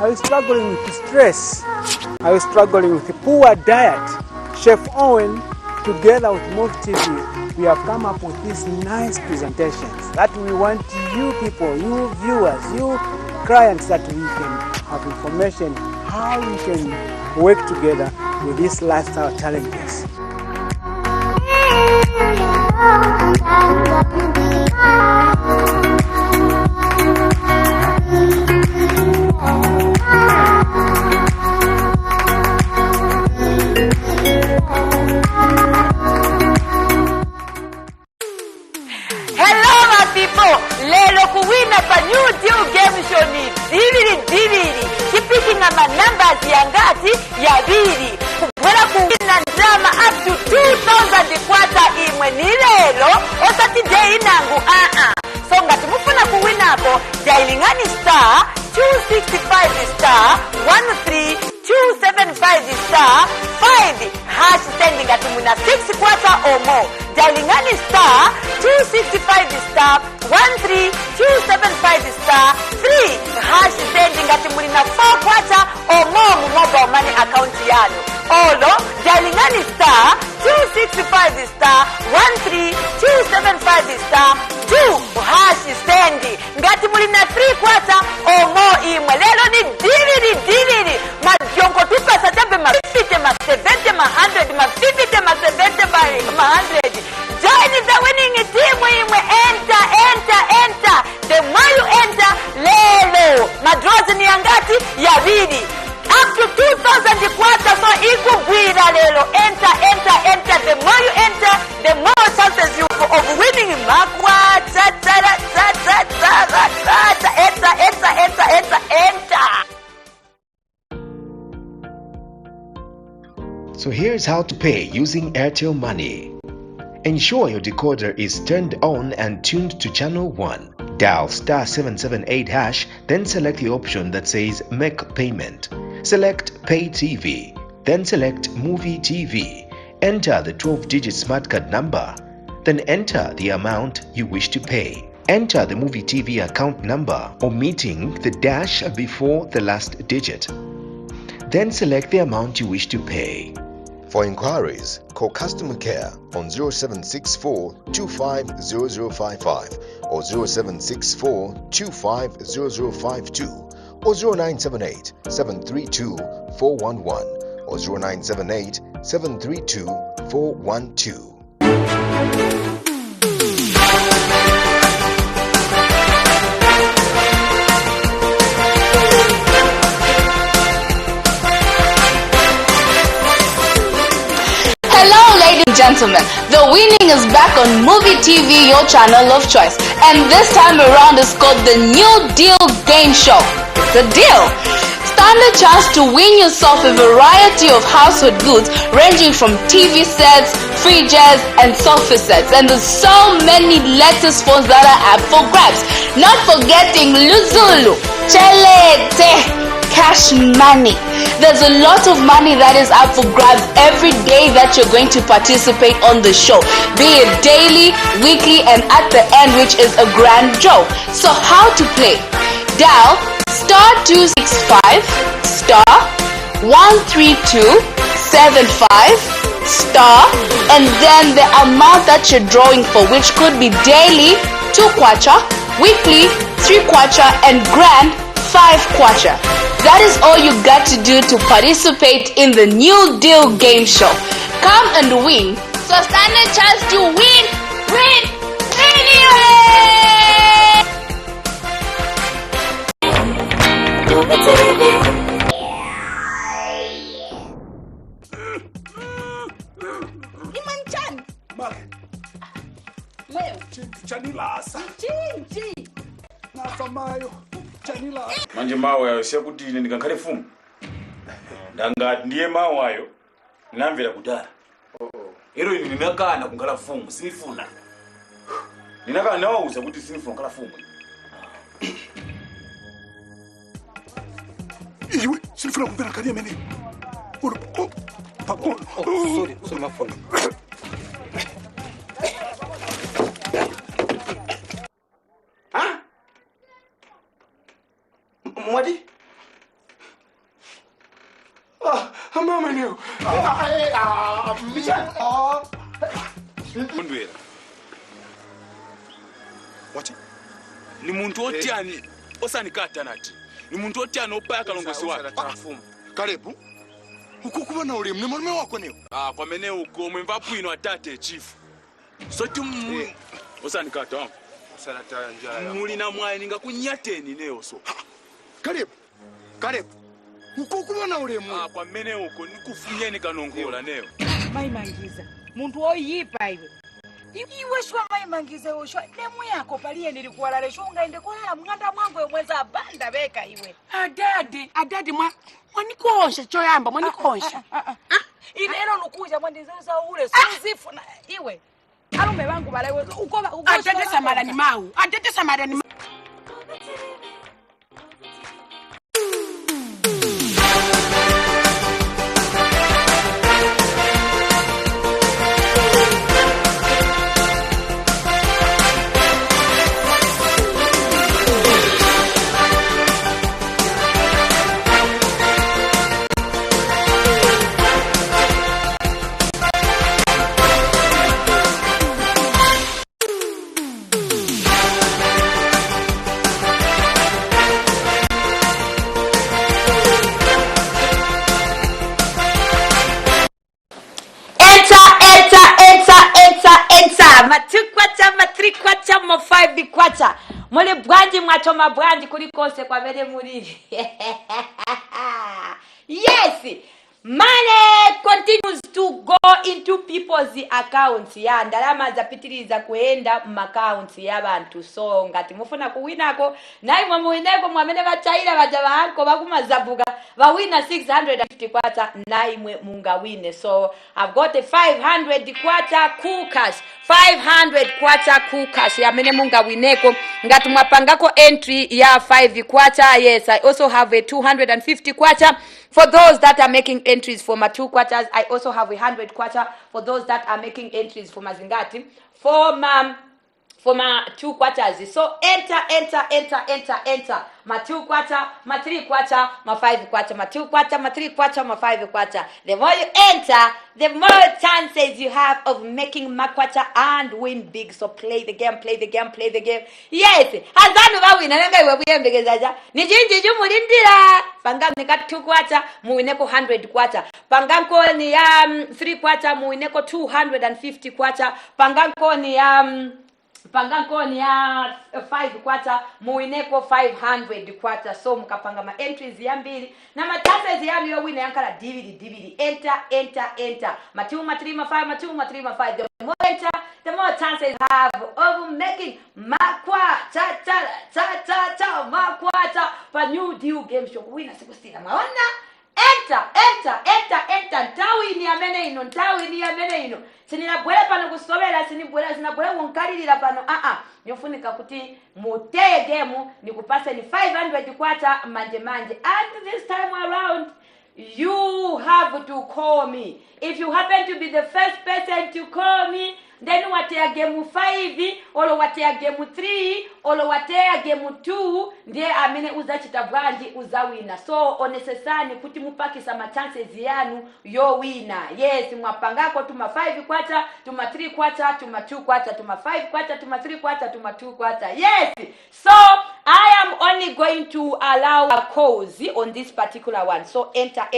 I was struggling with stress. I was struggling with poor diet. Chef Owen, together with MUVI TV, we have come up with these nice presentations that we want you people, you viewers, you clients, that we can have information how we can work together with these lifestyle challenges. Hello my people, lelo kuwina pa new deal game show ni diviri kipiki ngama numbers ya ngati ya biri kubwela kuwina drama up to 2,000 kwata imwe ni lelo osati day nangu so ngati mufuna kuwinako jailingani star 265 star 13 275 star 5 hash sending ngati muna 6 kwata or more. Jailingani star 265 star 13 275 star 3 hash sending ngati muna 4 kwata or more mu mobile money account yanu. Olo jailingani star 265 star 13 275 star 2 hash sending ngati muna 3 kwata or more imwe. Lelo ni diviri majongo tupesa tembe ma 50 ma 70 ma 100 ma 50 ma 70 ma 100. Join the winning team imwe. Enter. The more you enter, lelo madrozi ni angati ya bidi up to 2,000 kwata, so ikugwira lelo. Enter. The more you enter, the more chances you of winning makwata. Enter. So here's how to pay using Airtel Money. Ensure your decoder is turned on and tuned to channel 1. Dial star 778 hash, then select the option that says Make Payment. Select Pay TV, then select MUVI TV. Enter the 12-digit smart card number, then enter the amount you wish to pay. Enter the MUVI TV account number, omitting the dash before the last digit. Then select the amount you wish to pay. For inquiries, call customer care on 0764 250055 or 0764 250052 or 0978 732 411 or 0978 732 412. Gentlemen, the winning is back on MUVI TV, your channel of choice, and this time around is called the New Deal Game Show. It's a deal. Stand a chance to win yourself a variety of household goods ranging from TV sets, fridges, and sofa sets, and there's so many latest phones that are up for grabs. Not forgetting Luzulu, Chelete, cash money. There's a lot of money that is up for grabs every day that you're going to participate on the show, be it daily, weekly, and at the end, which is a grand draw. So how to play? Dial star 265 star 13275 star, and then the amount that you're drawing for, which could be daily 2 kwacha, weekly 3 kwacha, and grand 5 kwacha. That is all you got to do to participate in the New Deal Game Show. Come and win. So stand a chance to win. Imanchan. Leo. Chanilasa. Chinchi. Nasamayo. Chanila. Manje mawe yawesya kuti ine ndikankhale fumu ndangati ndiye mawayo namvera kudala. Ero ine ndinakana kukhala fumu, sinifuna. Ndinakana nawauza kuti sinifuna kukhala fumu. Iwe sinifuna kumvera kali amene. Sorry, my phone. Mwadi? Mama neo. Michelle. Ndwera. What? Ni muntu otyani osanikata nati. Ni muntu otyani opaya kalongozi wake. Karibu. Ukukubona uli mne wako neo. Kwa mene uko mwemva puino atate chief. So osanikata wangu. Sanata njala. Mulina mwaye ninga kunyateni neo so. Karibu. Ukukubona uli mwe. Kwa mene uko nikufunyeni kanongola neo. Maimangiza. Muntu oyipa iwe. Iwe shwa maimangiza oshwa nemu yako paliye nilikuwalale shunga ende kulala mnganda mwangu yomweza banda beka iwe. Adadi mwanikonsha choyamba mwanikonsha. Ilero nukuja mwandiza ule suzifu na iwe. Alume wangu balewe ukoba Adadi samarani mau. Matukwacha, matrikwacha, mafive kwacha. Mole bwanji mwachoma bwanji kulikose kwa vele muri. Yes! Money continues to go into people's accounts. Ya ndalama zapitiliza kuenda accounts y'abantu. So ngati mufuna kuwinako nayi mwamuwineko mwamene bachaira baja bahanko bakumazabuga bawina 650 kwacha nayi mungawine. So I've got a 500 kwacha kukas. 500 kwacha kukas yamene mungawineko ngati mwapangako entry ya 5 kwacha. Yes, I also have a 250 kwacha for those that are making entries for my 2 quarters. I also have 100 kwacha for those that are making entries for mazingati for my 2 quarters. So enter my 2 quarter, my 3 quarter, my 5 quarter, my 2 quarter, my 3 quarter, my 5 quarter. The more you enter, the more chances you have of making my quarter and win big. So play the game. Yes, hazanu bawina nanga iwe buyembegezaja nijinji jumulindira panga nika 2 quarter muwineko 100 quarter, panganko ni 3 quarter muwineko 250 quarter, panganko ni 5 quarter muwineko 500 quarter. So mukapanga ma entries ya mbili na ma chances yanu yo wina yankala dividi. Enter ma 2 ma 3 ma 5 ma 2 ma 3 ma 5. The more enter, the more chances you have of making makwacha pa new deal game show wina siku stina maona. Enter. Ntawi ni amene ino. Sinabwela pano kusobela, sinabwela kunkalilira pano. Nyofunika kuti muteye game nikupase ni 500 kwacha manje. And this time around, you have to call me. If you happen to be the first person to call me, then watea game 5 or watea game 3 or watea game 2 ndiye amene uzachita bwanji uzawina. So onesesani kuti mupakisa ma chances yanu yo wina. Yes, mwapangako tuma 5 kwacha, tuma 3 kwacha, tuma 2 kwacha, tuma 5 kwacha, tuma 3 kwacha, tuma 2 kwacha. Yes. So I am only going to allow a cause on this particular one. So enter.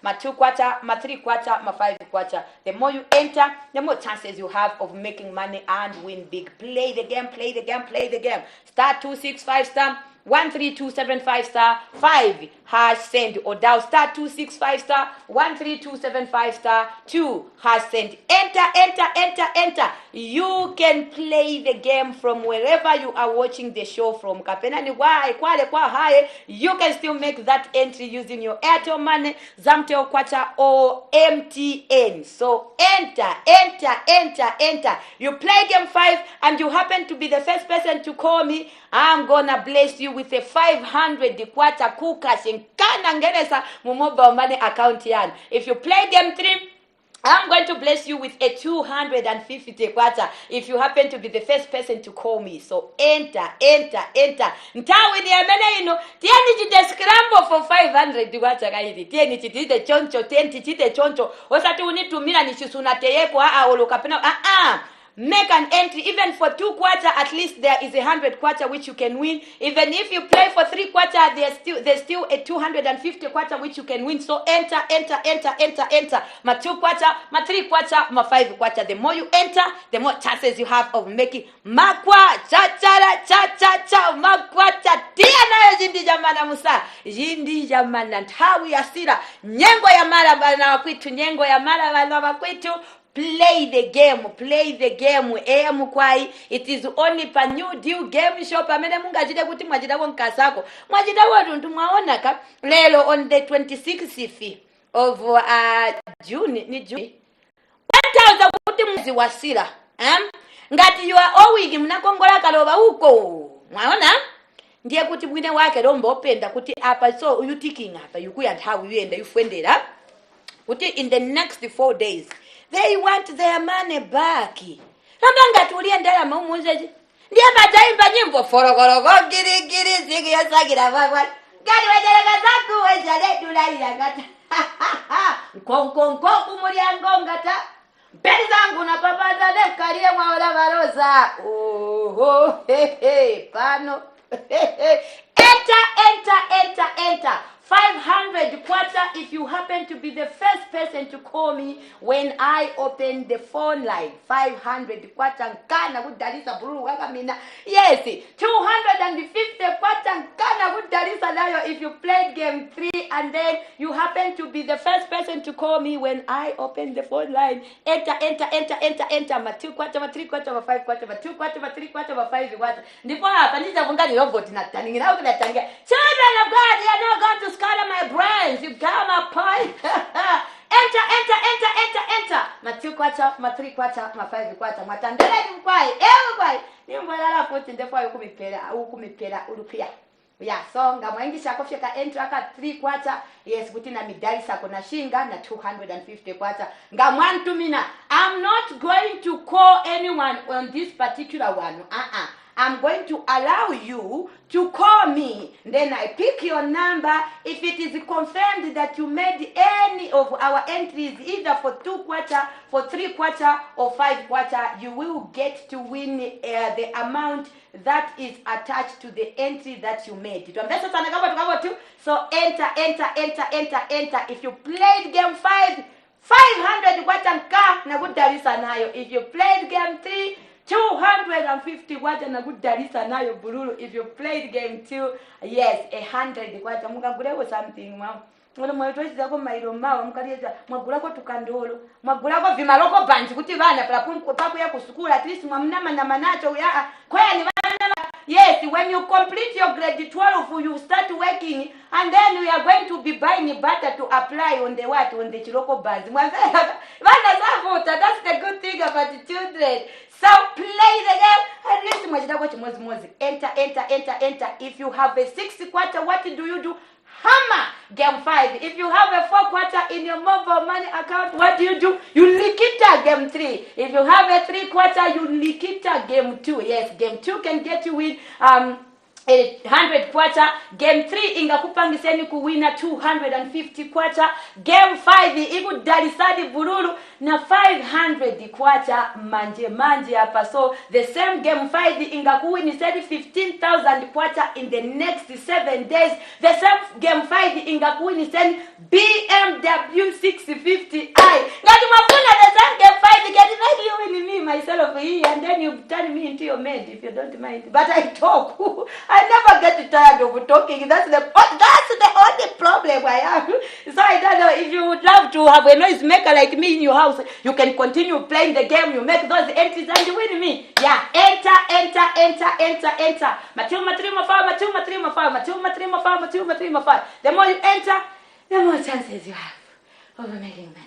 Ma 2 kwacha, ma 3 kwacha, ma 5 kwacha. The more you enter, the more chances you have of making money and win big. Play the game. Star 265 star 13275 star 5 hash send or dial star 265 star 13275 star 2 hash send. Enter. You can play the game from wherever you are watching the show from. Kapena ni kwale kwa haye. You can still make that entry using your Airtel Money, Zamtel Kwacha or MTN. So enter. You play game 5 and you happen to be the first person to call me. I'm gonna bless you with a 500 kwacha kukas in kana ngeresa mu mobile money account yan. If you play game 3 I'm going to bless you with a 250 kwacha if you happen to be the first person to call me. So enter. Ntawi ni amene ino. Tieni chite scramble for 500 kwacha kaidi. Tieni chite choncho, tieni chite choncho. Osati unitumira nishisuna teyeko olokapena. Make an entry even for 2 quarter. At least there is 100 quarter which you can win. Even if you play for 3 quarter, there's still a 250 quarter which you can win. So enter. My 2 quarter, my 3 quarter, my 5 quarter. The more you enter, the more chances you have of making makwa cha makwa cha tia nayo jindi jamana musa jindi jamana ntawi asira nyengo ya mara bana wakwitu nyengo ya mara bana wakwitu. Play the game. Mukwai. It is only pa new deal game shop. Amene munga jide kuti mwajida kwa nkasako. Mwajida watu ntumwaona ka. Lelo on the 26th of June. Ni June. 1000 kuti mwezi wasila. Ngati you are owing mnakongola kaloba uko. Mwaona? Ndiye kuti mwine wake rombo openda kuti apa so you ticking apa. You kuya ntawu yuenda yufwendera. Kuti in the next 4 days. They want their money back. Nambanga tulia ndala maumuzeji. Ndiye mataimba nyimbo forogorogo giri zigi yasagira bagwa. Gari wajaraka zaku wejale dulai ngata. Nkonko muliango ngata. Mbeli zangu na papata nekarie mwaola baroza. Pano. Enter. 500 quarter if you happen to be the first person to call me when I open the phone line. 500 quarter nkana kudalisa buru wakamina. Yes, 250 quarter nkana kudalisa nayo if you played game 3 and then you happen to be the first person to call me when I open the phone line. Enter. My 2 quarter, my 3 quarter, my 5 quarter, my 2 quarter, my 3 quarter, my 5 quarter. Ndipo hapa ndiza kungani robot na tani. Children of God, you are not going to scatter my brains. You got my point. Enter. My 2 quarter, my 3 quarter, my 5 quarter. My tandele mkwai. Mkwai. Nimbala futi ndipo ukumipera ulupia. Yeah, so ngamwengisha kofika enter aka 3 quarter. Yes, kuti na midali sako na shinga na 250 quarter. Ngamwantumina. I'm not going to call anyone on this particular one. I'm going to allow you to call me. Then I pick your number. If it is confirmed that you made any of our entries, either for 2 quarter, for 3 quarter, or 5 quarter, you will get to win the amount that is attached to the entry that you made. So enter. If you played game 5, 500 quarter na good darisa nayo. If you played game 3, 250 waja na good darisa nayo bululu. If you played game 2, yes, 100 waja. Mukaguleko something wow. Ngono mwetwezi zako mailo mawa mukalieza mwagulako tukandolo. Mwagulako vimaloko banji kuti vana papu ya kusukula at least mwamnama na manacho ya kwani vana. Yes, when you complete your grade 12, you start working, and then we are going to be buying butter to apply on the what? On the chiloko bars. That's the good thing about the children. So play the game. At least enter. If you have a 6 quarter, what do you do? Hammer game 5. If you have a 4 quarter in your mobile money account, what do? You likita game 3. If you have a 3 quarter, you likita game 2. Yes, game 2 can get you with 100 quarter. Game 3 ingakupangiseni kuwina 250 quarter. Game 5 iku darisadi bururu na 500 quarter manje hapa. So the same game 5 ingakuwini sedi 15,000 quarter in the next 7 days. The same game 5 ingakuwini sedi BMW 650i. Ngati mafuna the same game 5 get maybe you win me myself here and then you turn me into your maid if you don't mind. But I talk. I never get tired of talking. That's the only problem I have. So I don't know if you would love to have a noise maker like me in your house. You can continue playing the game. You make those entries and you win me. Yeah, enter. The more you enter, the more chances you have of making money.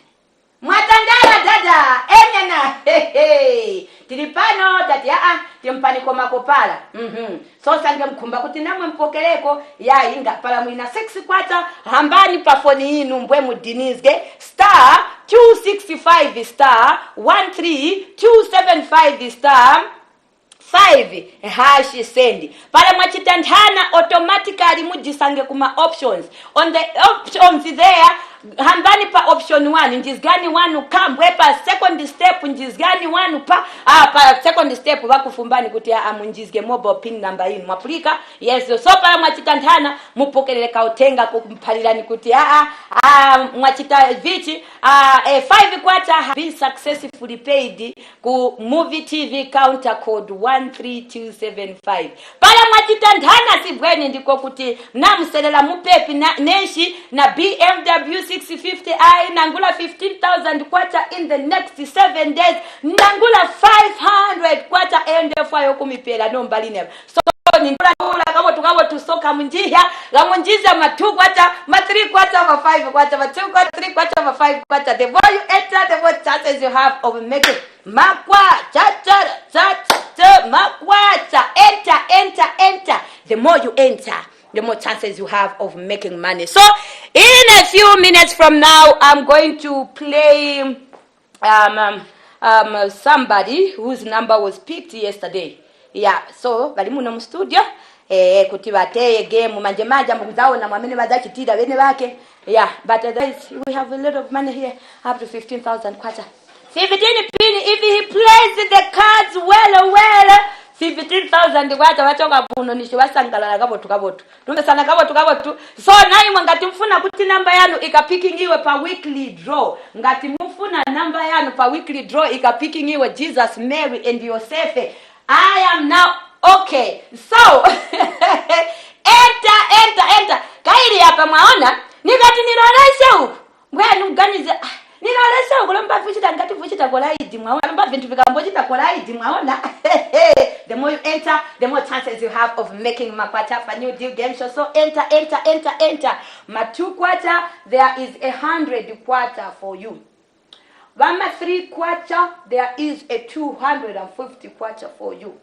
Mwatandala dada, enyana, tilipano, tati timpani makopala so sange mkumba kuti namwe mpokeleko ya inga pala mwina 6 kwata hambani pa foni inu mbwe mudinizge star 265 star 13275 star 5 hash send pala mwachitanthana automatically mujisange kuma options on the options there hambani pa option 1 njizgani 1 kambwe pa second step njizgani 1 pa second step bakufumbani kuti amunjizge mobile pin number inu mwapulika yes so pala mwachitanthana mupokelele kautenga kumpalirani kuti mwachita vichi 5 kwata have been successfully paid ku MUVI TV counter code 13275 pala mwachitanthana sibweni ndiko kuti mnamuselela mupepi neshi na BMW 650i nangula 15,000 kwata in the next 7 days nangula 500 kwata endefayo kumipela no mbaline so ningula kabo tusoka munjia gamunjiza matu kwata ma 3 kwata ma 5 kwata ma 2 kwata 3 kwata ma 5 kwata the more you enter the more chances you have of making makwa makwa enter the more you enter the more chances you have of making money. So in a few minutes from now I'm going to play somebody whose number was picked yesterday. Yeah, so bali muno mu studio kuti bateye game manje muguzao na mwamene bazachitira bene bake. Yeah, but we have a lot of money here up to 15,000 kwata. 15 pin if he plays the cards well 15,000 kwata wachoka buno nishi wasangala kabotu tumesana kabotu so nayi ngati mfuna kuti namba yanu ikapickingiwe pa weekly draw ngati mfuna namba yanu pa weekly draw ikapickingiwe Jesus, Mary and Joseph. I am now okay. So enter kaili hapa mwaona nikati niloleshe huko ngwenu mganize niloleshe huko lomba vuchita ngati vuchita kolaidi mwaona lomba vintu vikambochita kolaidi mwaona the more you enter the more chances you have of making makwata for new deal game show. So enter matu kwata there is 100 kwata for you. Vama 3 kwata there is a 250 kwata for you.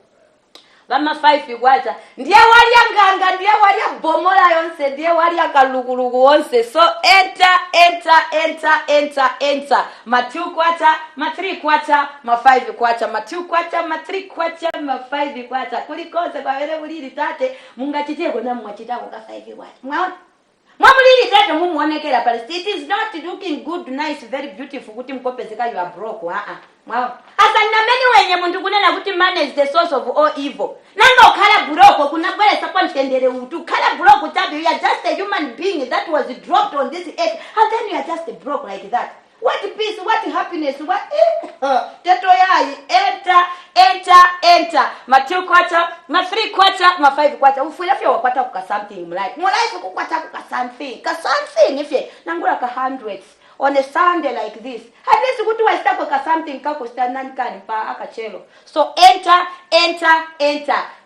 Vama 5 kwata ndiye wali nganga ndiye wali bomola yonse ndiye wali kalukulugu wonse. So enter ma 2 kwata ma 3 kwata ma 5 kwata ma 2 kwata ma 3 kwata ma 5 kwata kulikonse kwa vile buliri tate mungachiteko na mwachitako ka 5 kwata mwaona mwamuliri tate mumuonekera pale. It is not looking good, nice, very beautiful kuti mkopezeka you are broke. Mwaona asa na many wenye muntu kunena kuti money is the source of all evil. Nanga ukala buroko kuna kwele sapa mtendere utu kala buroko tabi you are just a human being that was dropped on this earth and then you are just broke like that. What peace, what happiness, what teto yai enter ma 2 kwata ma 3 kwata ma 5 kwata ufuna fye wakwata kuka something like mo life kukwata kuka something if ye nangula ka hundreds on a Sunday like this at least kuti wa stako ka something kako stand kan pa akachelo. So enter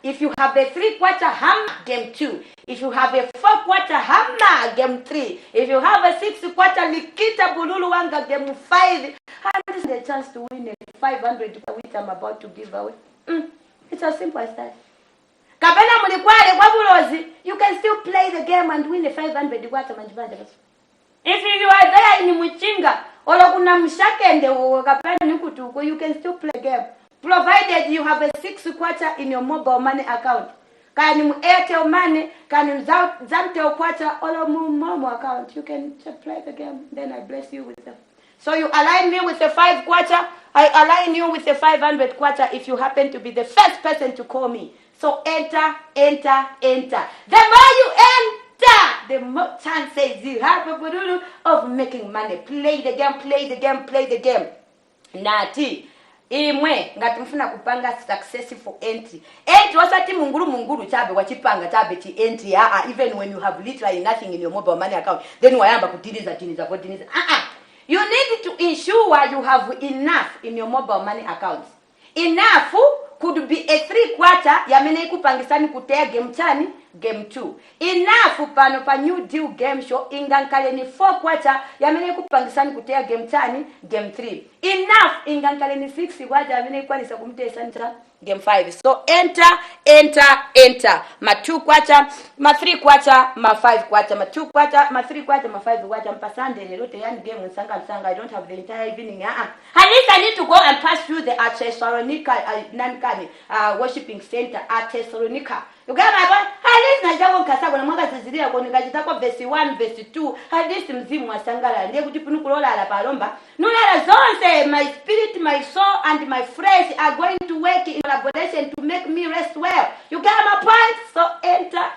if you have a 3 kwata ham game 2. If you have a 4 kwata hammer game 3. If you have a 6 kwata likita bululu wanga game 5 and this is the chance to win a 500 which I'm about to give away. It's as simple as that. Kapena mulikwale kwa bulozi you can still play the game and win a 500 kwata manjibanja. If you are there in Muchinga or kuna mshakende kapena nikutuko you can still play game provided you have a 6 kwata in your mobile money account. Kani mu Airtel money, kani Zamtel kwata or mu Momo account. You can play the game. Then I bless you with them. So you align me with the 5 kwata. I align you with the 500 kwata if you happen to be the first person to call me. So enter. The more you enter, the more chances you have of making money. Play the game. Nati. Imwe ngati mfuna kupanga successful entry wasati munguru chabe wachipanga chabe ti entry even when you have literally nothing in your mobile money account then wayamba kutiliza you need to ensure you have enough in your mobile money account. Enough could be a 3 kwata yamene ikupangisani kutega mchani game 2. Enough pano pa new deal game show ingankale ni 4 kwacha yamene kupangisani kutea game 10 game 3. Enough ingankale ni 6 kwacha yamene kwanisa kumtesa nta game 5. So enter ma 2 kwacha, ma 3 kwacha, ma 5 kwacha, ma 2 kwacha, ma 3 kwacha, ma 5 kwacha. Mpasande lerote yani game nsanga. I don't have the entire evening. At least I need to go and pass through the worshiping center at Thessalonica. You get my point? At least najago kasako na mwaka ziziria kwa nikajitako verse 1 verse 2. At least mzimu wa sangala ndiye kutipunu kulola ala palomba. Nula zonse, my spirit, my soul and my flesh are going to work in collaboration to make me rest well. You get my point? So enter.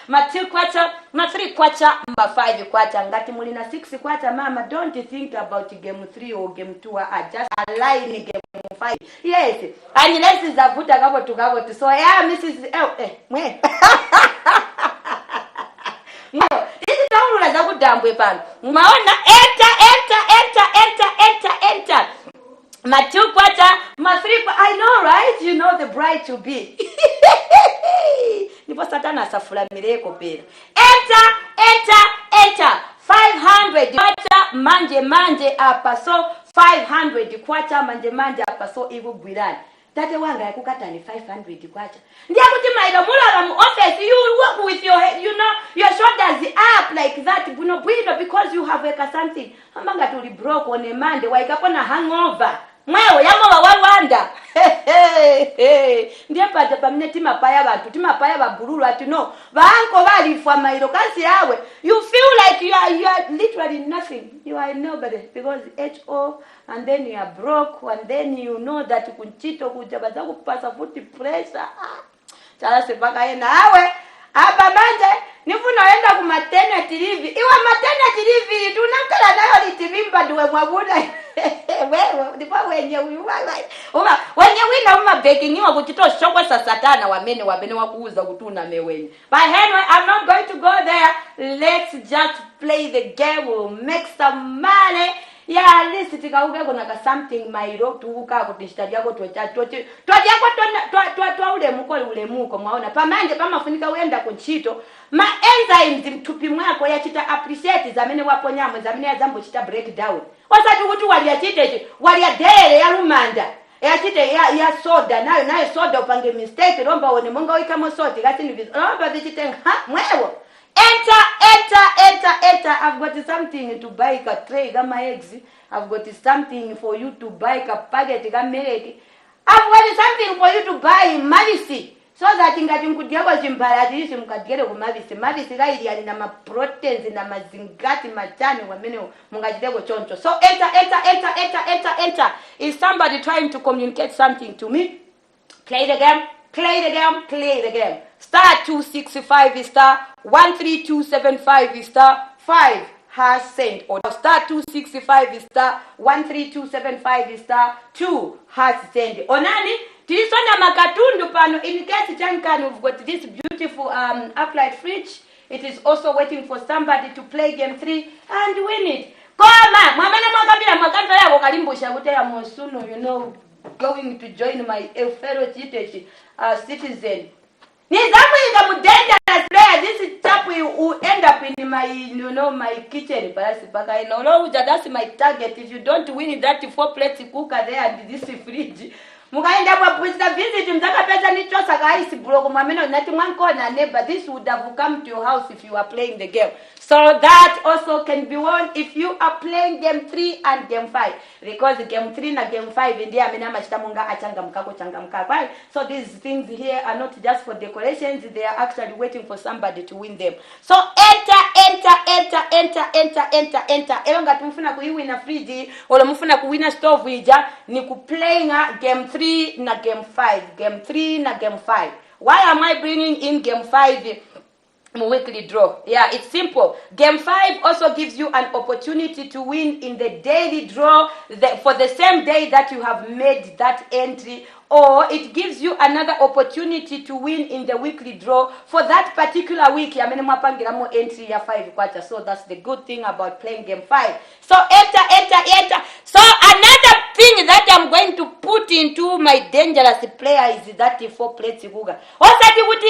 Ma 2 kwacha, ma 3 kwacha, ma 5 kwacha. Ngati mulina 6 kwacha mama, don't think about game 3 or game 2. I just align game 5. Yes. And unless is a vuta kabo to. So yeah, Mrs. Mwe. No, this is how we are dambwe pan. Maona enter. Ma 2 kwacha, ma 3 kwacha. I know, right? You know the bride to be. Nipo satana safula mireko pera. Enter. 500 kwacha manje apa so 500 kwacha manje apa so ibu gwirani. Tate wanga yakukata ni 500 kwacha. Ndiya kuti mailo mulala mu office, you work with your head, your shoulders up like that buno because you have something. Amanga tuli broke on a Monday waikapona hangover. Mwewe yamo wawanda. Ndiye pata pamine timapaya bagururu ati no. Baanko bali fwa mailo kasi yawe. You feel like you are literally nothing. You are nobody because HO and then you are broke and then you know that kunchito kujabaza kupasa futi pressure. Chala sepaka yena awe. Hapa manje nifuna wenda ku maternity leave. Iwa maternity leave tunakala nayo litivimba duwe mwabuda. Wewe ndipo wenye wina begging you kuchito shokwa sa satana wamene wakuuza kutuna mewenye. But anyway, I'm not going to go there. Let's just play the game. We'll make some money. Yeah, at least tikauke kuna something mairo tuuka kutishtadia ko twaje ule muko mwaona pamanje pamafunika uenda kunchito ma enzymes mtupi mwako yachita appreciate zamene wapo nyamwe zamene yazambo chita breakdown wasati kuti walia dere ya lumanda yachite ya soda nayo soda upange mistake romba one monga wikamo soda kati ni romba vichite mwewo enter. I've got something to buy a tray kama eggs. I've got something for you to buy a packet kama milk. I've got something for you to buy mavisi. So that ngati mkudiako chimbalatisi mkadigere ku mavisi. Mavisi gaidi ali na ma proteins na mazingati machani wamene mungajideko choncho. So enter. Is somebody trying to communicate something to me? Play the game. Star 265 star 13275 star 5 has sent or star 265 star 13275 star 2 has sent. Onani tilisona makatundu pano in case chankani we've got this beautiful upright fridge. It is also waiting for somebody to play game 3 and win it. Koma mwamene mwakabila mwakanta yako kalimbusha kutea monsuno going to join my fellow citizen. Nizamu dangerous player. This chap will end up in my kitchen. That's my target. If you don't win that 4 plates cooker there and this fridge, mukaenda kwa visit mtaka pesa ni chosa kaisi blogo mameno nati mwanko na neighbor. This would have come to your house if you are playing the game. So that also can be won if you are playing game 3 and game 5. Because game 3 and game 5 in there amena machita munga achanga mkako changa mkako. So these things here are not just for decorations, they are actually waiting for somebody to win them. So enter. Elonga tumfuna kuiwina fridge wala mfuna kuwina stove ija ni kuplaying game 3 na game 5. Game 3 na game 5. Why am I bringing in game 5? Weekly draw. Yeah, it's simple. Game 5 also gives you an opportunity to win in the daily draw for the same day that you have made that entry, or it gives you another opportunity to win in the weekly draw for that particular week. I mean, mo entry ya 5 quarter. So that's the good thing about playing game 5. So enter. So another thing that I'm going to put into my dangerous player is that 4 plates kuga. Osati kuti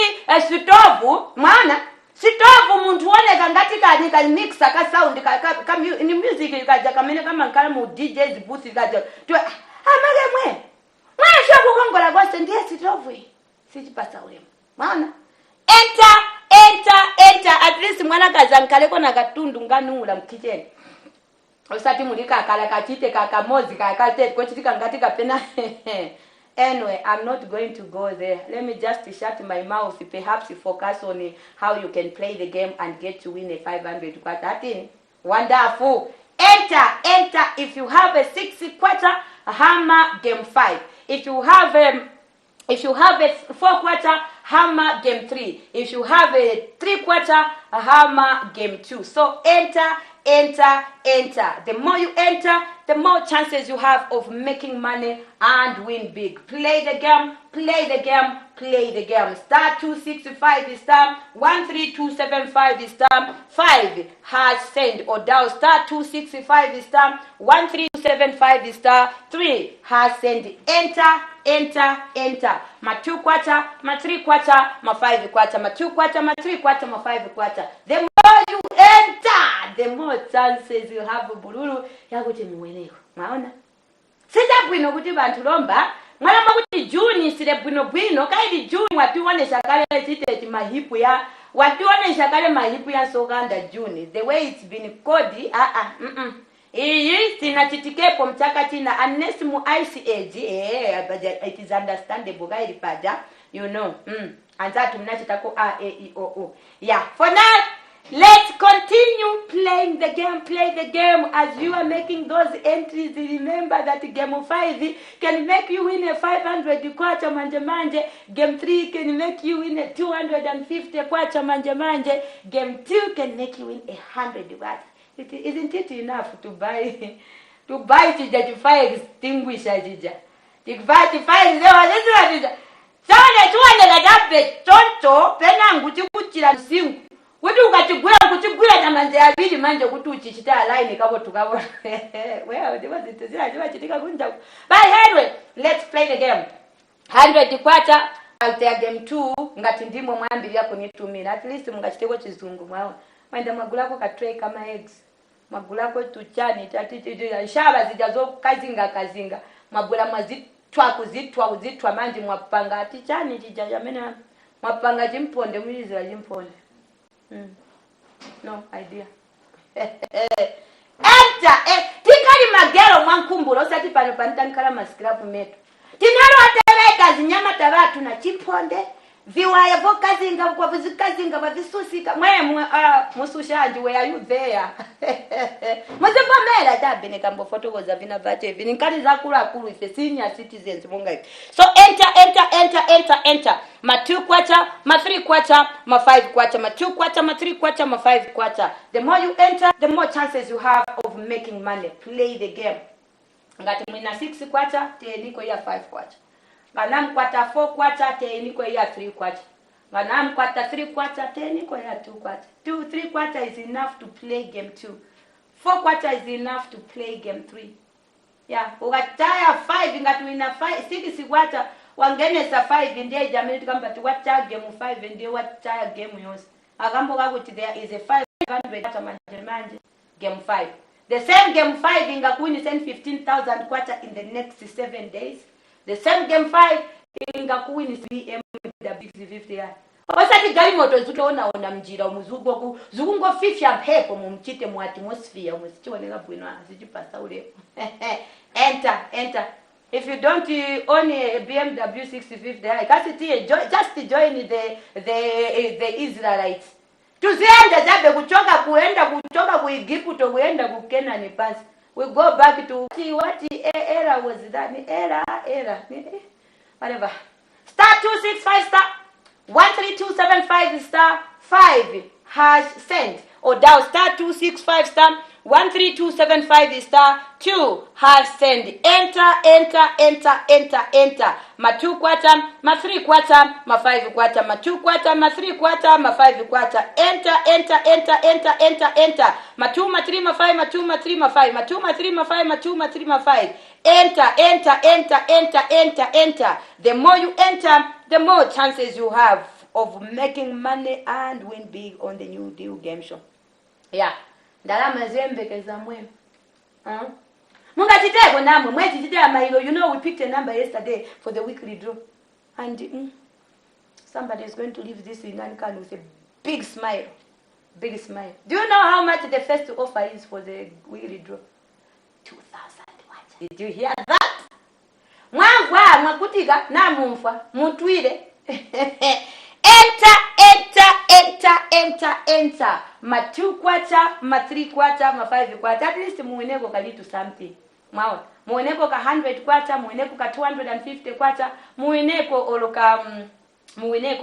sitovu, mana? Sitovu muntu oneka ngati ka mixa ka sound ka ni music ka kamene kama nkala mu DJ's booth ka to amage mwe. Mwana sho kukongola kwa ndiye sitovu. Sichipasa ule. Mana? Enter at least mwana kazankaleko na katundu nganula mkicheni. Osati mulika kala kachite kakamozi kakate kochitika ngati kapena. Anyway, I'm not going to go there. Let me just shut my mouth. Perhaps focus on how you can play the game and get to win a 500 quarter. Wonderful. Enter. If you have a 6 quarter, hammer game 5. If you have a 4 quarter, hammer game 3. If you have a 3 quarter, hammer game 2. So enter. The more you enter, the more chances you have of making money and win big. Play the game. Star 265 is star 13275 is star 5 has send or dial star 265 is star 13275 is star 3 has send. Enter. My 2 quarter, my 3 quarter, my 5 quarter, my 2 quarter, my 3 quarter, my 5 quarter. The more you enter, the more chances you have bululu yakuti muweneko. Maona? Sita bwino kuti bantu lomba, mwana makuti Juni sile bwino kaidi Juni watuone shakale chite mahipu ya watuone shakale mahipu ya soganda Juni. The way it's been coded, Iyi sinachitikepo mchaka tina unless mu ICAG it is understandable guide paja you know anzatu mnachitako AEOO. Yeah, for now let's continue playing the game. Play the game as you are making those entries. Remember that game 5 can make you win a 500 kwacha manje. Game 3 can make you win a 250 kwacha manje. Game 2 can make you win 100 kwacha. Isn't it enough to buy chija to fire extinguisher chija? To buy chija. Sawa tuone la dape tonto pena nguti kuchira msingu. Kuti ukachigwira kuchigwira tamanje abili manje kuti uchichita line kabo tukabo. Well, ndiba chitika kunja. But anyway, let's play the game. 100 kwacha alter game 2 ngati ndimo mwambiri yako nitumira. At least mungachiteko chizungu mwaona. Mwenda magulako ka tray kama eggs. Magulako tuchani tatiti shaba zijazo kazinga. Magula mazitwa manje mwapanga atichani chijaja mena mwapanga chimponde mwizi wa chimponde. No idea. Tikali magero mwankumbula osati pano pantankala mascrap meto. Tinalo ateweka zinyama tabatu na chimponde. Viwaya vokazinga kwa vizikazinga vavisusika mwemwe musushanji where are you there? Muzipomela tabene kambo photokoza vina vate vini nkali zakula ife senior citizens monga hivi. So enter. My 2 quarter, my 3 quarter, my 5 quarter, my 2 quarter, my 3 quarter, my 5 quarter. The more you enter, the more chances you have of making money. Play the game. Ngati mwina 6 quarter, teniko ya 5 quarter. Ganam quarter 4 quarter, teniko ya 3 quarter. Ganam quarter 3 quarter, teniko ya 2 quarter. 3 quarter is enough to play game 2. 4 quarter is enough to play game 3. Yeah, ugataya 5 ngati wina 5 6 quarter wangenesa 5 ndiye jamani tukamba tuwacha game 5 ndiye wacha game yose. Akambo kakuti there is a 500 manje game 5. The same game 5 ingakuini send 15,000 quarter in the next 7 days. The same game 5 ingakuini BMW 50 ya. Osati gari moto zutoona ona mjira muzugo ku zugungo fifya pepo mumchite mu atmosphere musichoneka bwino azijipasa ule. Enter. If you don't own a BMW 650, just join the Israelites. Tuzienda jabe kutoka ku Egypt kuenda ku Canaan pass. We go back to what era was that? Era. Whatever. Star 265 star 13275 star 5 hash send or dial star 265 star 13275 star 2 hash send. Enter. My 2 quarter, my 3 quarter, my 5 quarter, my 2 quarter, my 3 quarter, my 5 quarter. Enter. My 2, my 3, my 5, my 2, my 3, my 5, my 2, my 3, my 5, my 2, my 3, my 5. enter. The more you enter, the more chances you have of making money and win big on the New Deal game show. Yeah. Ndalama zembekeza mwenu. Mungachiteko namwe mwezi chitaya mailo. You know we picked a number yesterday for the weekly draw. And somebody is going to leave this in Nankan with a big smile. Big smile. Do you know how much the first offer is for the weekly draw? 2,000. Did you hear that? Mwangwa mwakutika na mumfa mutwire. Enter. Ma 2 kwacha, ma 3 kwacha, ma 5 kwacha. At least muweneko kalitu something. Mwaona. Muweneko ka 100 kwacha, muweneko ka 250 kwacha, muweneko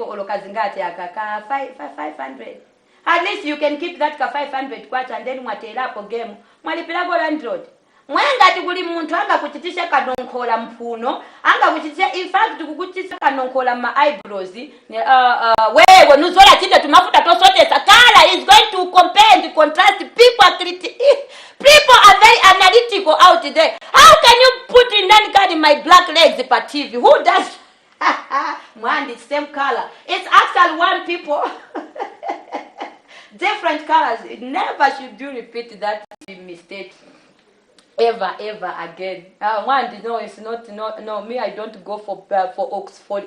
oloka zingati aka ka 500. At least you can keep that ka 500 kwacha and then mwatela hapo game. Mwalipila go 100. Mwengati kuli muntu anga kuchitisha kanonkola mphuno, anga kuchitisha in fact kukuchitisha kanonkola ma eyebrows. Wewe nuzola chinde tumafuta tosotesa kala is going to compare and contrast. People are very analytical out there. How can you put in that card in my black legs per TV? Who does? Man, it's same color. It's actually one people. Different colors. Never should you repeat that mistake. Ever again. One, no, it's not. No, me. I don't go for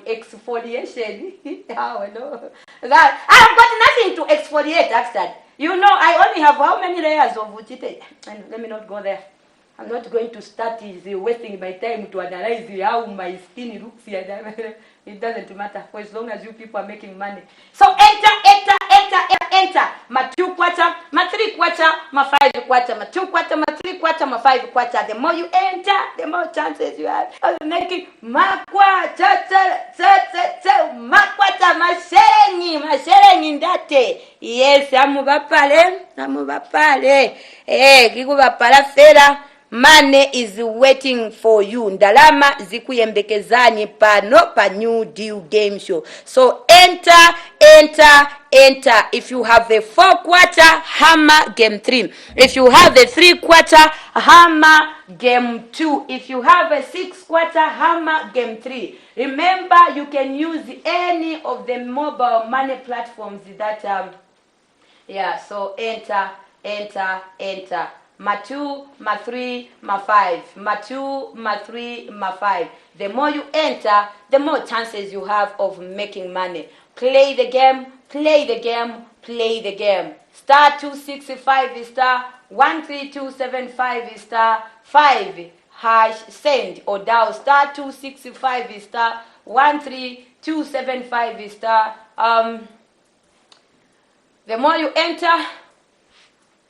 exfoliation. Oh no, that I've got nothing to exfoliate. Actually, you know, I only have how many layers of uchite? And let me not go there. I'm not going to start wasting my time to analyze how my skin looks. It doesn't matter for as long as you people are making money. So enter. Ma 2 kwacha, ma 3 kwacha, ma 5 kwacha, ma 2 kwacha, ma 3 kwacha, ma 5 kwacha. The more you enter, the more chances you have of making makwacha, masherengi ndate. Yes, amubapale. Kikubapala fera. Money is waiting for you. Ndalama zikuyembekezani pano pa New Deal game show. So enter. If you have the 4 kwacha, hammer game 3. If you have the 3 kwacha, hammer game 2. If you have a 6 kwacha, hammer game 3. Remember, you can use any of the mobile money platforms that so enter. Ma 2, ma 3, ma 5. Ma 2, ma 3, ma 5. The more you enter, the more chances you have of making money. Play the game. Star 265 star 13275 star 5 hash send or dial star 265 star 13275 star. The more you enter,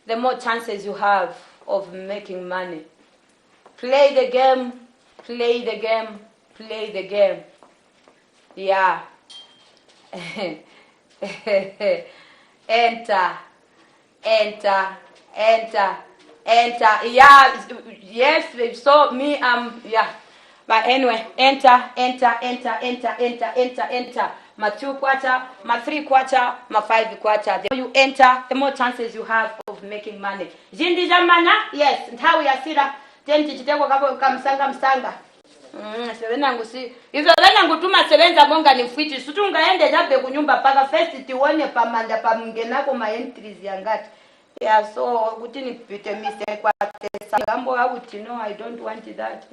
the more chances you have of making money. Play the game. Yeah. Enter. Yeah, yes, so me, yeah. But anyway, enter. Ma 2 kwacha, ma 3 kwacha, ma 5 kwacha. The more you enter, the more chances you have of making money. Jindi jamana? Yes. Ntawi ya sira. Tenti chiteko kamsanga. Sevenangu si. Izo venangu tuma sevenza monga ni mfiti. Sutunga ende jabe kunyumba paka first tiwone pamanda pamungenako ma entries yangati. Yeah, so kutini pite mistake kwa tesa. Gambo out, no, I don't want that.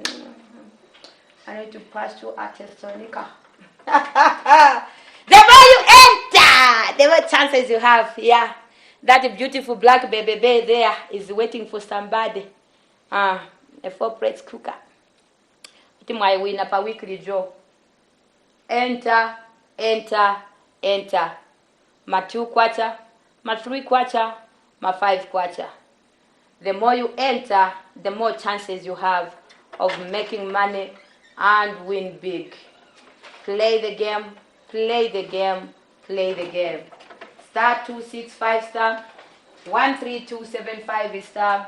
I need to pass through Artesonica. The more you enter, the more chances you have. Yeah, that beautiful black baby there is waiting for somebody. A 4-plate cooker. It's my winner per weekly draw. Enter. Ma 2 kwacha, ma 3 kwacha, ma 5 kwacha. The more you enter, the more chances you have of making money and win big. Play the game. Star 265 star 13275 star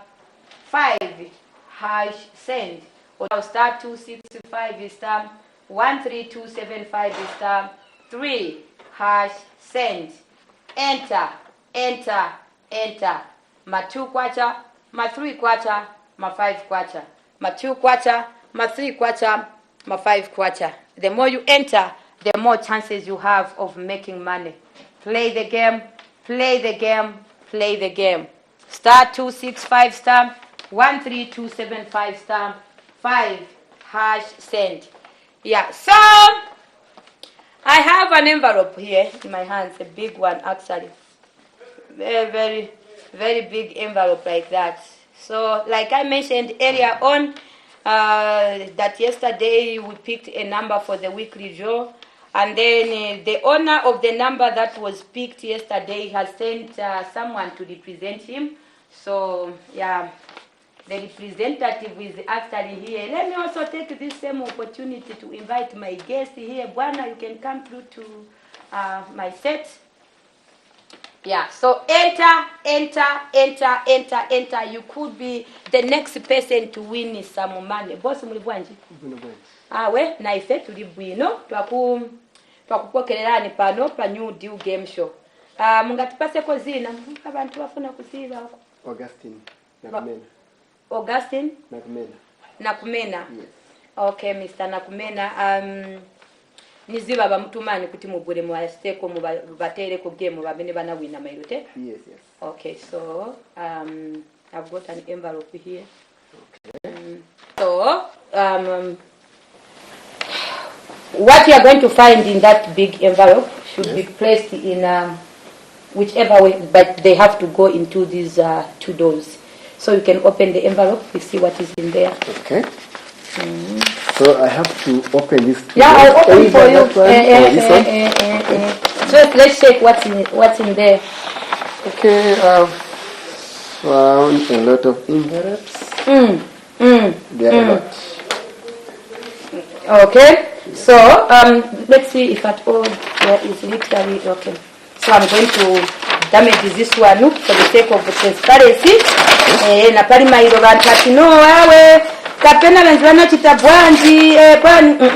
5 hash send or star 265 star 13275 star 3 hash send. Enter. Ma 2 kwacha, ma 3 kwacha, ma 5 kwacha. ma 2 kwacha, ma 3 kwacha, ma 5 kwacha. The more you enter, the more chances you have of making money. Play the game, play the game, play the game. Star 265 star 13275 star 5 hash send. Yeah, so I have an envelope here in my hands, a big one actually. Very, very, very big envelope like that. So like I mentioned earlier on, that yesterday we picked a number for the weekly draw, and then the owner of the number that was picked yesterday has sent someone to represent him. So yeah, the representative is actually here. Let me also take this same opportunity to invite my guest here. Bwana, you can come through to my set. Yeah, so enter. You could be the next person to win some money. Boss mulibwanji? We na ife tuli bwino twakupokererani pano pa new deal game show. Mungatipaseko zina abantu bafuna kuziba huko. Augustine Nakumena. Augustine Nakumena. Yes. Okay, Mr. Nakumena. Niziba bamutumani kuti mugure mwasteko mubatere ku game babene bana wina mairote. Yes. Okay, so I've got an envelope here. Okay. So what you are going to find in that big envelope should be placed in whichever way, but they have to go into these 2 doors. So you can open the envelope, you see what is in there. Okay. So I have to open this. Yeah, I'll open for you. So let's check what's in there. Okay, I've found a lot of envelopes. There are a lot. Okay, so let's see if at all there is literally okay. So I'm going to damage this one for the sake of the transparency. Na pali mailo bantu no wawe kapena benzana chitabwanji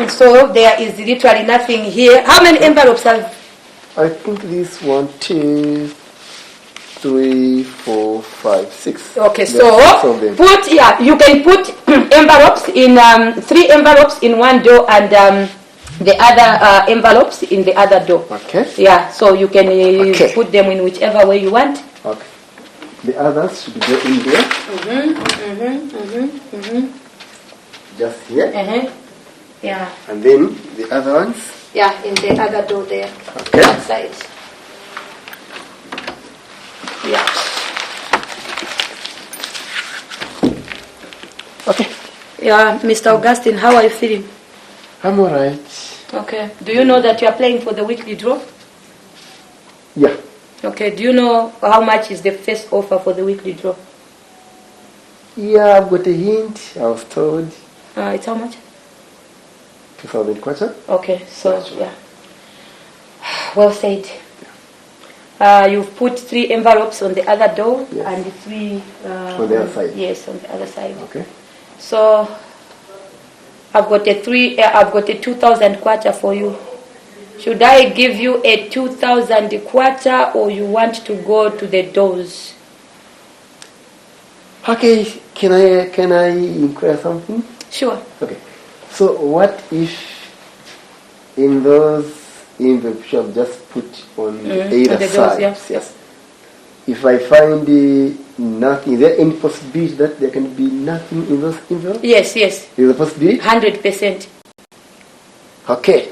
so there is literally nothing here. How many envelopes have? I think this 1, 2, 3, 4, 5, 6. Okay, so put you can put envelopes in 3 envelopes in one door and the other envelopes in the other door. Okay. Yeah, so you can put them in whichever way you want. Okay. The others should go in there. Just here. Yeah. And then the other ones. Yeah, in the other door there. Okay. Outside. Yeah. Okay. Yeah, Mr. Augustine, how are you feeling? I'm alright. Okay. Do you know that you are playing for the weekly draw? Yeah. Okay. Do you know how much is the first offer for the weekly draw? Yeah, I've got a hint. I was told. It's how much? 2,000 kwacha. Okay, so yeah. Well said. You've put 3 envelopes on the other door and 3 on the other side. Yes, on the other side. Okay. So I've got a 2,000 kwacha for you. Should I give you a 2,000 kwacha or you want to go to the doors? Okay, can I inquire something? Sure. Okay. So what if in those envelopes you have just put on either on the side? Doors, yes. If I find nothing, is there any possibility that there can be nothing in those envelopes? Yes. Is a possibility? 100%. Okay.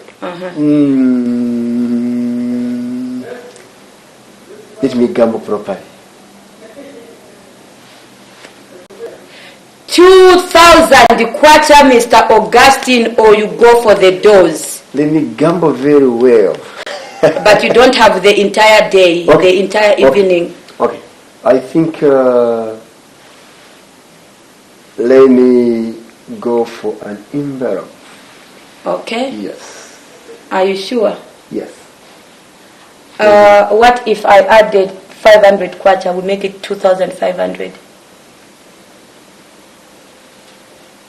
Let me gamble properly. 2,000 kwacha, Mr. Augustine, or you go for the doors. Let me gamble very well. But you don't have the entire day, the entire evening. Okay. I think let me go for an envelope. Okay. Yes. Are you sure? Yes. What if I added 500 kwacha? We make it 2,500.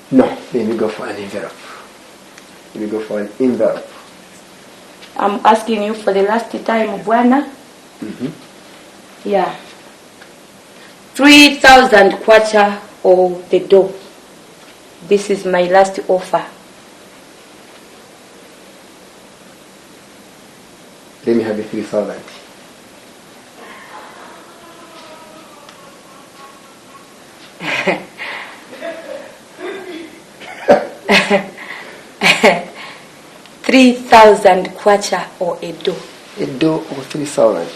No, let me go for an envelope. Let me go for an envelope. I'm asking you for the last time, Bwana. Yeah. 3,000 kwacha or the door. This is my last offer. Let me have the 3,000. $3,000 kwacha or a do. A do or 3,000.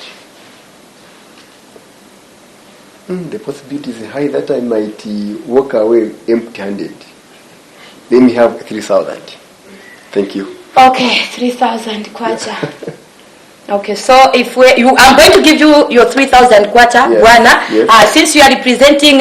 The possibility is high that I might walk away empty-handed. Let me have 3,000. Thank you. Okay, 3,000 kwacha. Okay, so if I'm going to give you your 3,000 kwacha, Bwana. Yes. Since you are representing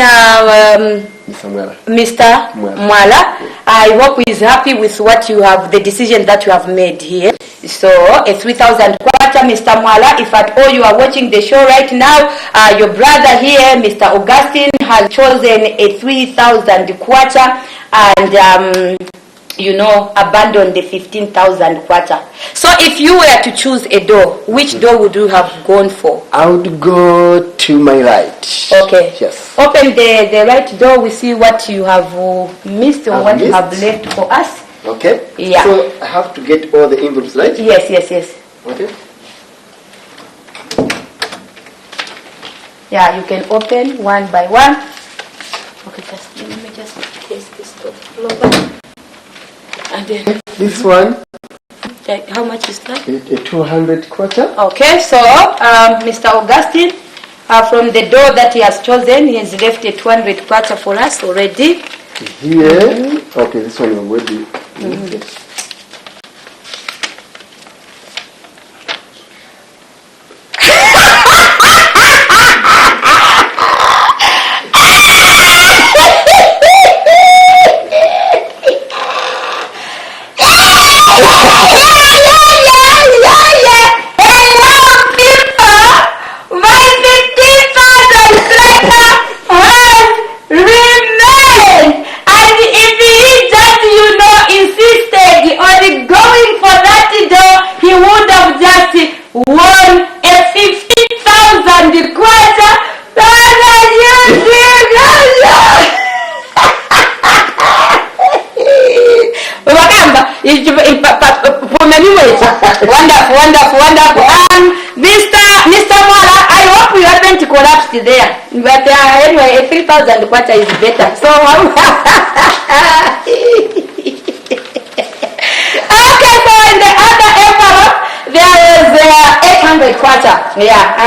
Mr. Mwala, I hope he is happy with what you have, the decision that you have made here. So a 3,000 kwacha, Mr. Mwala. If at all you are watching the show right now, your brother here, Mr. Augustine, has chosen a 3,000 kwacha and abandon the 15,000 kwacha. So if you were to choose a door, which door would you have gone for? I would go to my right. Okay. Yes. Open the right door. We see what you have missed or what you have left for us. Okay. Yeah. So I have to get all the envelopes, right? Yes. Okay. Yeah, you can open one by one. Okay, let me just place this over. And then this one. How much is that? A 200 kwacha. Okay, so Mr. Augustine, from the door that he has chosen, he has left a 200 kwacha for us already. Here. Okay, this one already. Won a 50,000 kwacha. Wonderful. Mr. Mwala, I hope you haven't collapsed there. But anyway, a 3,000 kwacha is better. So okay, so in the other envelope, there is 800 kwacha. Yeah.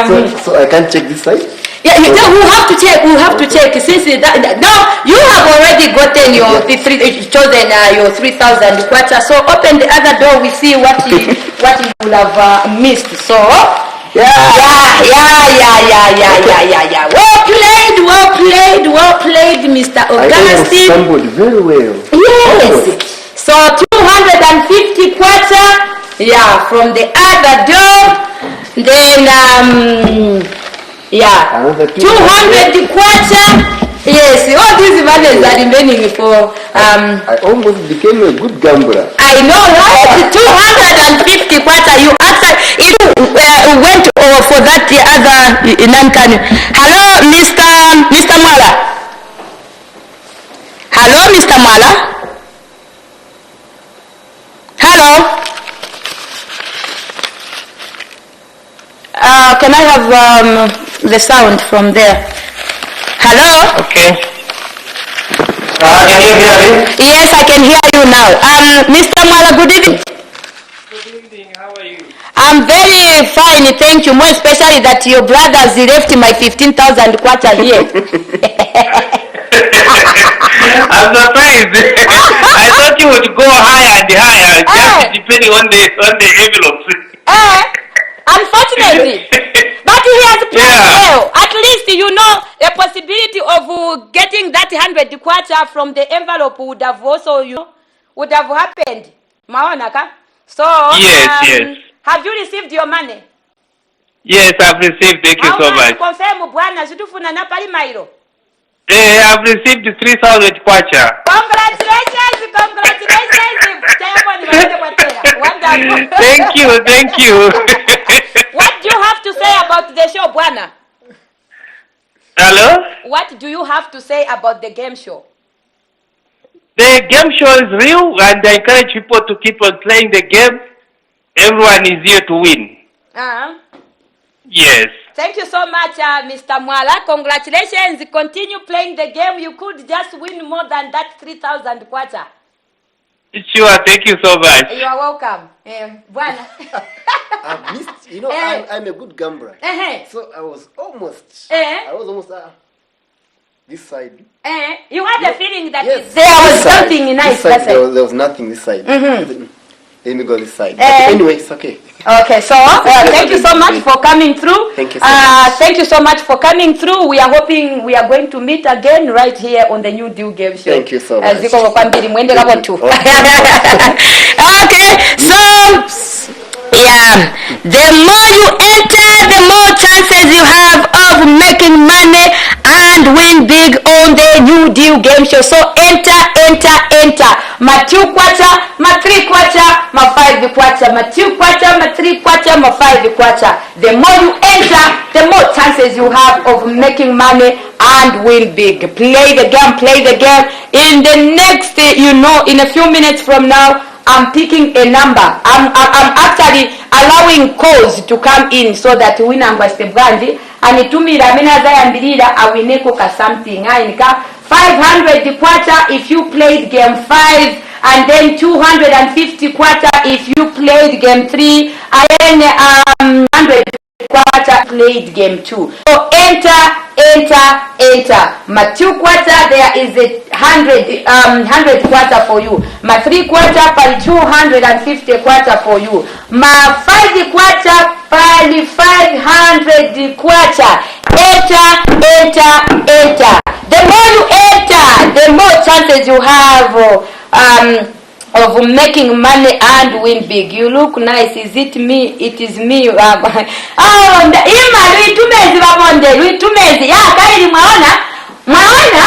So I can't check this side? Yeah, we have to check. Since now you have already gotten your chosen your 3,000 kwacha. So open the other door. We see what you will have missed. So yeah. Well played, Mr. Augustine. I stumbled very well. Yes. So 250 kwacha. Yeah, from the other door. Then another 200 kwacha. Yes, all these values are remaining for I almost became a good gambler. I know, right? 250 kwacha. You actually went for that other non-can. Hello, Mr. Mwala. Hello, Mr. Mwala. Hello. Can I have the sound from there? Hello? Okay. Can you hear me? Yes, I can hear you now. Mr. Mwala, good evening. Good evening, how are you? I'm very fine, thank you. More especially that your brothers left my 15,000 kwacha here. I'm surprised. I thought you would go higher and higher, just depending on the envelopes. Unfortunately. But he has played well. At least a possibility of getting that 100 kwacha from the envelope would have also would have happened. Maonaka. So yes. Have you received your money? Yes, I've received. Thank you so much. Confirm bwana situfuna na pali mailo. I've received 3,000 kwacha. Congratulations. Wonderful. Thank you. What do you have to say about the show, bwana? Hello? What do you have to say about the game show? The game show is real, and I encourage people to keep on playing the game. Everyone is here to win. Yes. Thank you so much, Mr. Mwala. Congratulations. Continue playing the game. You could just win more than that 3,000 kwacha. Sure, thank you so much. You are welcome. Bwana. I've missed, I'm a good gambler. So I was almost, this side. You had a feeling that Yes. there was This side. something nice. This side, that side. there was nothing this side. Let me go this side. But Eh. anyway, it's okay. Okay, so thank you so much for coming through. Thank you so much. Thank you so much for coming through. We are hoping we are going to meet again right here on the New Deal Game Show. Thank you so much. Ziko kwambiri mwende kabo tu. Okay, so yeah, the more you enter, the more chances you have of making money and win big on the New Deal Game Show. So enter. Ma 2 kwacha, ma 3 kwacha, ma 5 kwacha, ma 2 kwacha, ma 3 kwacha, ma 5 kwacha. The more you enter, the more chances you have of making money and win big. Play the game. In the next, in a few minutes from now, I'm picking a number. I'm actually allowing calls to come in so that we number Stebrandi and itumira mina zayambirira awineko ka something. Ainika 500 kwacha if you played game 5, and then 250 kwacha if you played game 3, and then 100 kwacha played game 2. So enter. Ma 2 kwacha, there is a 100 kwacha for you. Ma 3 kwacha pali 250 kwacha for you. Ma 5 kwacha pali 500 kwacha. Enter. The more you enter, the more chances you have of making money and win big. You look nice. Is it me? It is me. Luitumezi. Ya kairi mwaona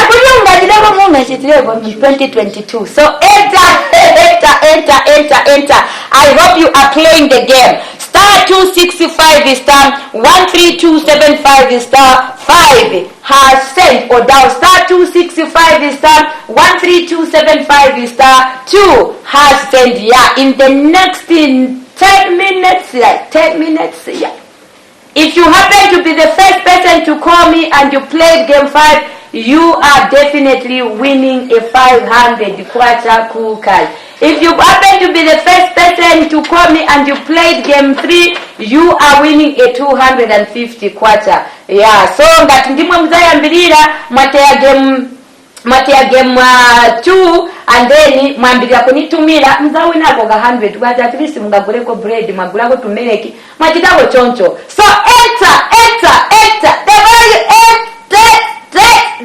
kuliunga jidego munga chitirego 2022. So enter. I hope you are playing the game. Star 265 is star 13275 is star 5 has sent or down. Star 265 is star 13275 is star 2 has sent. Yeah, in the next 10 minutes, yeah. If you happen to be the first person to call me and you played game 5, you are definitely winning a 500 kwacha kukai. If you happen to be the first person to call me and you played game 3, you are winning a 250 kwacha. Yeah, so ngati ndimwe mzayambirira mwatea game 2 and then mwambirira kunitumira mzawinako ga 100 kwacha, at least mungaguleko bread, mwagulako tumeleki, mwachitako choncho. So enter. The more you enter,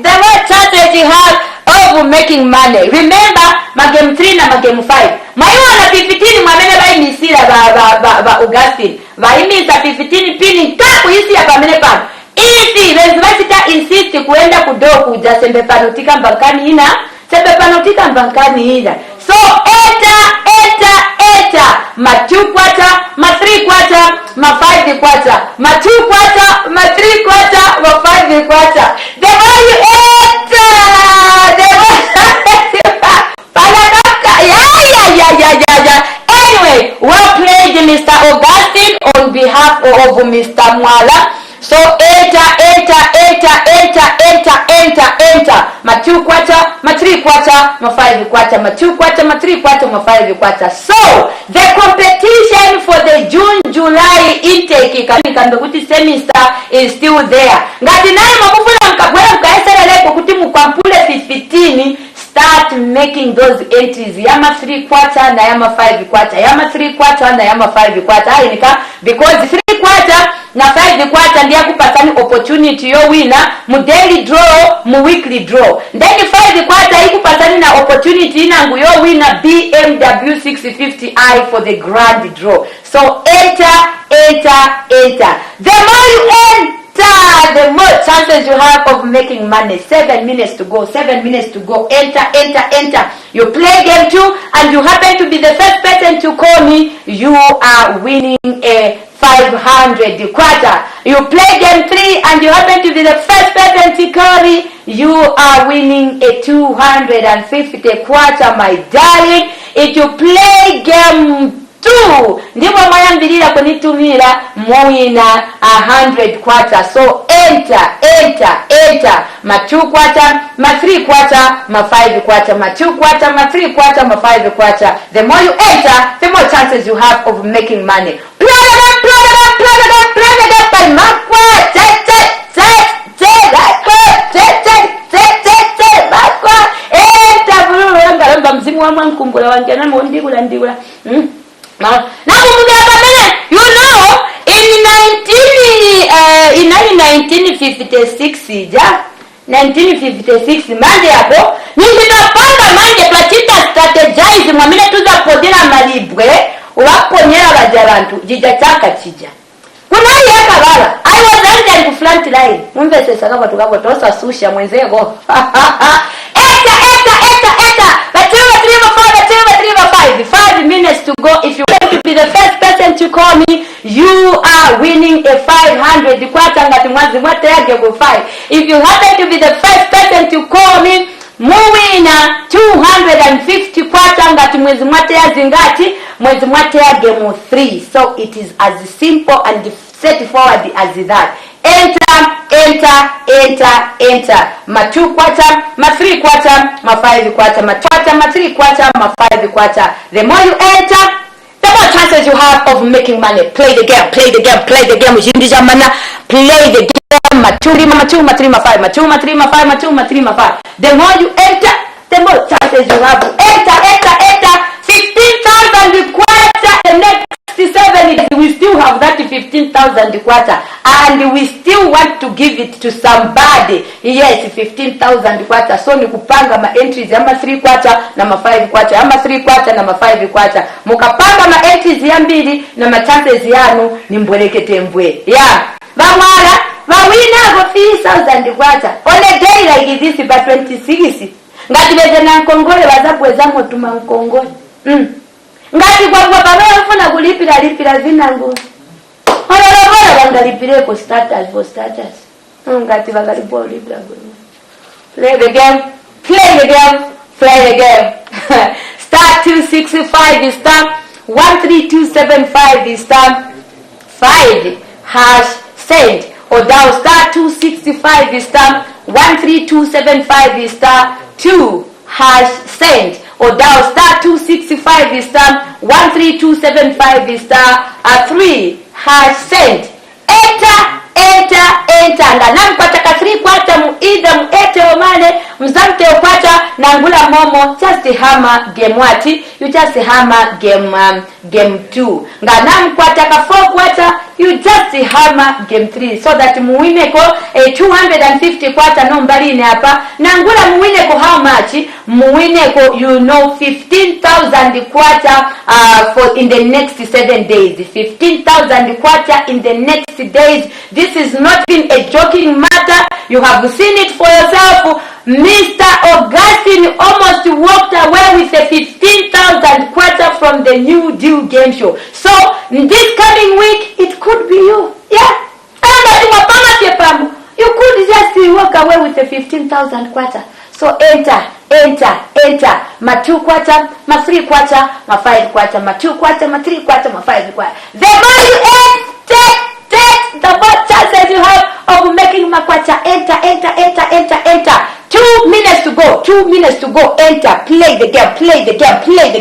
the more chances you have of making money. Remember, game 3 na game 5. Maiwa na 15 mwamene bai misira ba Augustine. Bai misa 15 pini taku isi ya pamene pano. Isi, rezivasita insist kuenda kudoku uja sembe panotika mbankani ina. So enter. Ma 2 kwacha, ma 3 kwacha, ma 5 kwacha, ma 2 kwacha, ma 3 kwacha, ma 5 kwacha. The more you enter, the more yeah. Anyway, well played, Mr. Augustine, on behalf of Mr. Mwala. So enter. Ma 2 kwacha, ma 3 kwacha, ma 5 kwacha, ma 2 kwacha, ma 3 kwacha, ma 5 kwacha. So the competition for the June-July intake kandokuti semester is still there. Ngati naye makufuna mkabwela mkaesereleko kuti mkampule 15. Start making those entries. Yama 3 kwacha na yama 5 kwacha. Yama 3 kwacha na yama 5 kwacha. Because 3 kwacha na 5 kwacha ndiya kupatani opportunity yo winner mu daily draw, mu weekly draw. Then 5 kwacha ikupatani na opportunity inangu yo winner BMW 650i for the grand draw. So enter. The more you enter, the more chances you have of making money. 7 minutes to go, 7 minutes to go. Enter, enter, enter. You play game 2 and you happen to be the first person to call me, you are winning a 500 quarter. You play game 3 and you happen to be the first person to call me, you are winning a 250 quarter, my darling. If you play game 2, ndipo mwayambirira kunitumira muwina 100 quarter. So enter, enter, enter. Ma 2 quarter, ma 3 quarter, ma 5 quarter, ma 2 quarter, ma 3 quarter, ma 5 quarter. The more you enter, the more chances you have of making money. Play it up by my quarter. Mzimu wa mkumbula wange na mondibula ndibula. Now, you know, in 1956, ja? 1956, manje hapo, nilitapanga manje platita strategize mwamine tuza podela malibwe, wakonyera wajarantu, jijataka chija. Kunali yaka bala, I was under the front line. Mwembese sana kwa tukabo tosa susha mwenzego. Eta. 5 minutes to go. If you want to be the first person to call me, you are winning a 500 quarter ngati mwazi mwate yake go 5. If you happen to be the first person to call me, muwina 250 quarter ngati mwezi mwate ya zingati mwezi mwate ya game 3. So it is as simple and straightforward as that. Enter, enter, enter, enter. Ma 2 quarter, ma 3 quarter, ma 5 quarter, ma 2 quarter, ma 3 quarter, ma 5 quarter. The more you enter, the more chances you have of making money. Play the game, play the game, play the game. Jindija mana, play the game. Ma 2, ma 2, ma 3, ma 5, ma 2, ma 3, ma 5, ma 2, ma 3, ma 5. The more you enter, the more chances you have. Enter, enter, enter. 15,000 quarter. The next 7 days, we still have that 15,000 quarter, and we still want to give it to somebody. Yes, 15,000 quarter. So ni kupanga ma entries ama 3 quarter na ma 5 quarter, ama 3 quarter na ma 5 quarter. Mukapanga ma entries ya mbili na ma chances yanu ni mbwelekete mbwe. Yeah. Bamwala, bawina go 3,000 quarter. On a day like this by 26. Ngati beze na nkongole bazabweza motuma nkongole. Ngati kwa baba yafuna kulipira zinangu. Hola bangalipire ko status for status. Ngati bagalipo lipira go. Play the game, play the game, play the game. Star 265 is star 13275 is star 5 hash send, or down star 265 is star 13275 is star 2 hash send, or down star 265 is star 13275 is star 3 hash send. Enter. Ngana mpata ka 3 quarter mu either mu ete omane mzamte upata nangula momo just hammer game wati, you just hammer game 2. Ngana mpata ka 4 quarter, you just hammer game 3, so that muwine ko 250 quarter no mbali ni hapa. Nangula muwine ko how much? Muwine ko 15,000 quarter for in the next 7 days. 15,000 quarter in the next days. This is not been a joking matter. You have seen it for yourself. Mr. Augustine almost walked away with a 15,000 quarter from the New Deal game show. So this coming week, it could be you. Yeah. You could just walk away with a 15,000 quarter. So enter. Ma 2 quarter, ma 3 quarter, ma 5 quarter, ma 2 quarter, ma 3 quarter, ma 5 quarter. The more you enter, the more chances you have of making my quarter. Enter. 2 minutes to go. Enter. Play the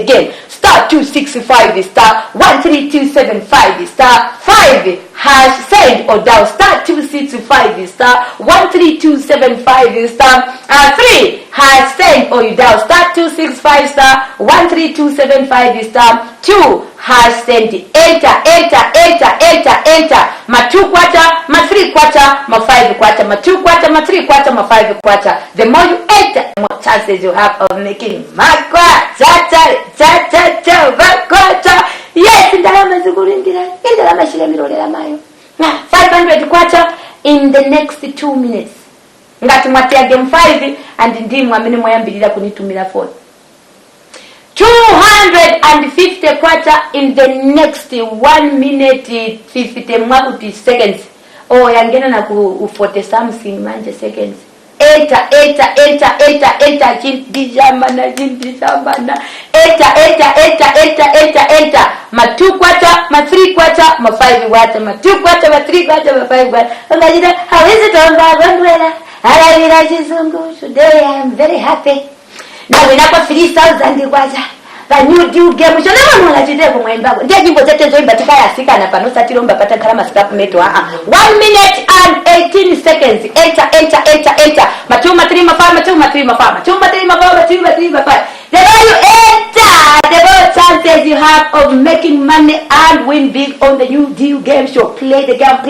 game. Star 265 is star 13275 is star 5 hash send, or down star 265 is star 13275 is star 3 hash send, or you down star 265 star 13275 is star 2 hash send. Enter. Ma 2 quarter, ma 3 quarter, ma 5 quarter, ma 2 quarter, ma 3 quarter, ma 5 quarter. The more you enter, the more chances you have of making my quarter. Yes, ndalama zigulindira. Ndalama shile mirolera mayo. 500 quarter, in the next 2 minutes. Ngati mwatia game 5 and ndi mwamene mwayambirira kunitumira phone. 250 kwacha in the next 1 minute 50 mwakuti seconds. Oh, yangena na ku 40 something manje seconds. Eta chindijamana eta ma 2 kwacha ma 3 kwacha ma 5 kwacha ma 2 kwacha ma 3 kwacha ma 5 kwacha. Ngajida how is it on Bandwela? Alavira chizungu. Today I am very happy. Now we have 3,000 kwacha. The new deal game. So never know that you did for my back. Dear you was at but I sick and a panosa tiromba patakarama scrap meto. 1 minute and 18 seconds. Enter. Matuma 3 mafama, 2 3 mafama. 2 3 mafama, 2 3 mafama. The more you enter, the more chances you have of making money and win big on the new deal game show. Play the game.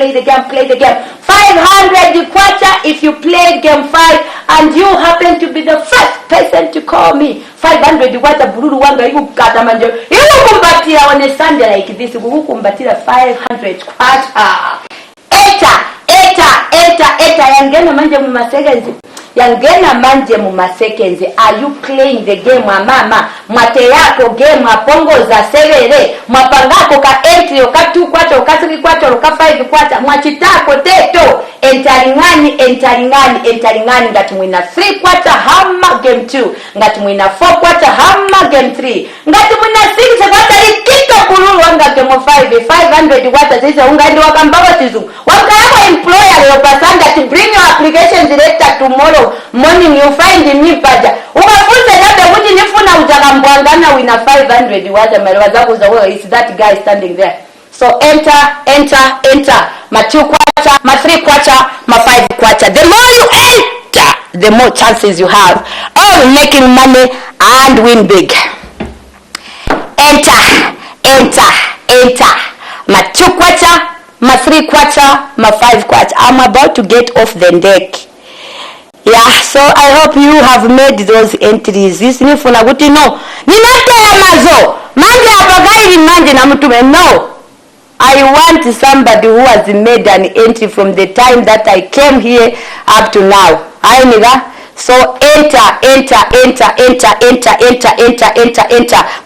500 kwacha if you play game 5 and you happen to be the first person to call me. 500 kwacha bururu wanga you kata manjo. You kumbatira on a Sunday like this. You kumbatira 500 kwacha. Eta yangena manje mu seconds. Are you playing the game mama? Mwate yako game apongo za serere. Mwapangako ka entry ka 2 kwacha ka 3 kwacha ka 5 kwacha. Mwachitako teto. Entaringani ngati mwina 3 kwacha hamma game 2. Ngati mwina 4 kwacha hamma game 3. Ngati mwina 6 kwacha likito kululu wanga game 5. 500 kwacha sisa ungaende wakambaba tizu. Wakayako employer leo pasanga to bring your application director tomorrow morning you find me paja. Ukafunza labda kuti nifuna utakambwangana wina 500 wacha malewa zako za wewe is that guy standing there. So enter. Ma 2 kwacha, ma 3 kwacha, ma 5 kwacha. The more you enter, the more chances you have of making money and win big. Enter. Ma 2 kwacha, ma 3 kwacha, ma 5 kwacha. I'm about to get off the deck. Yeah, so I hope you have made those entries. This ni funa kuti no. Ninate ya mazo. Manje apagai manje na mtume no. I want somebody who has made an entry from the time that I came here up to now. Ainiga. So enter.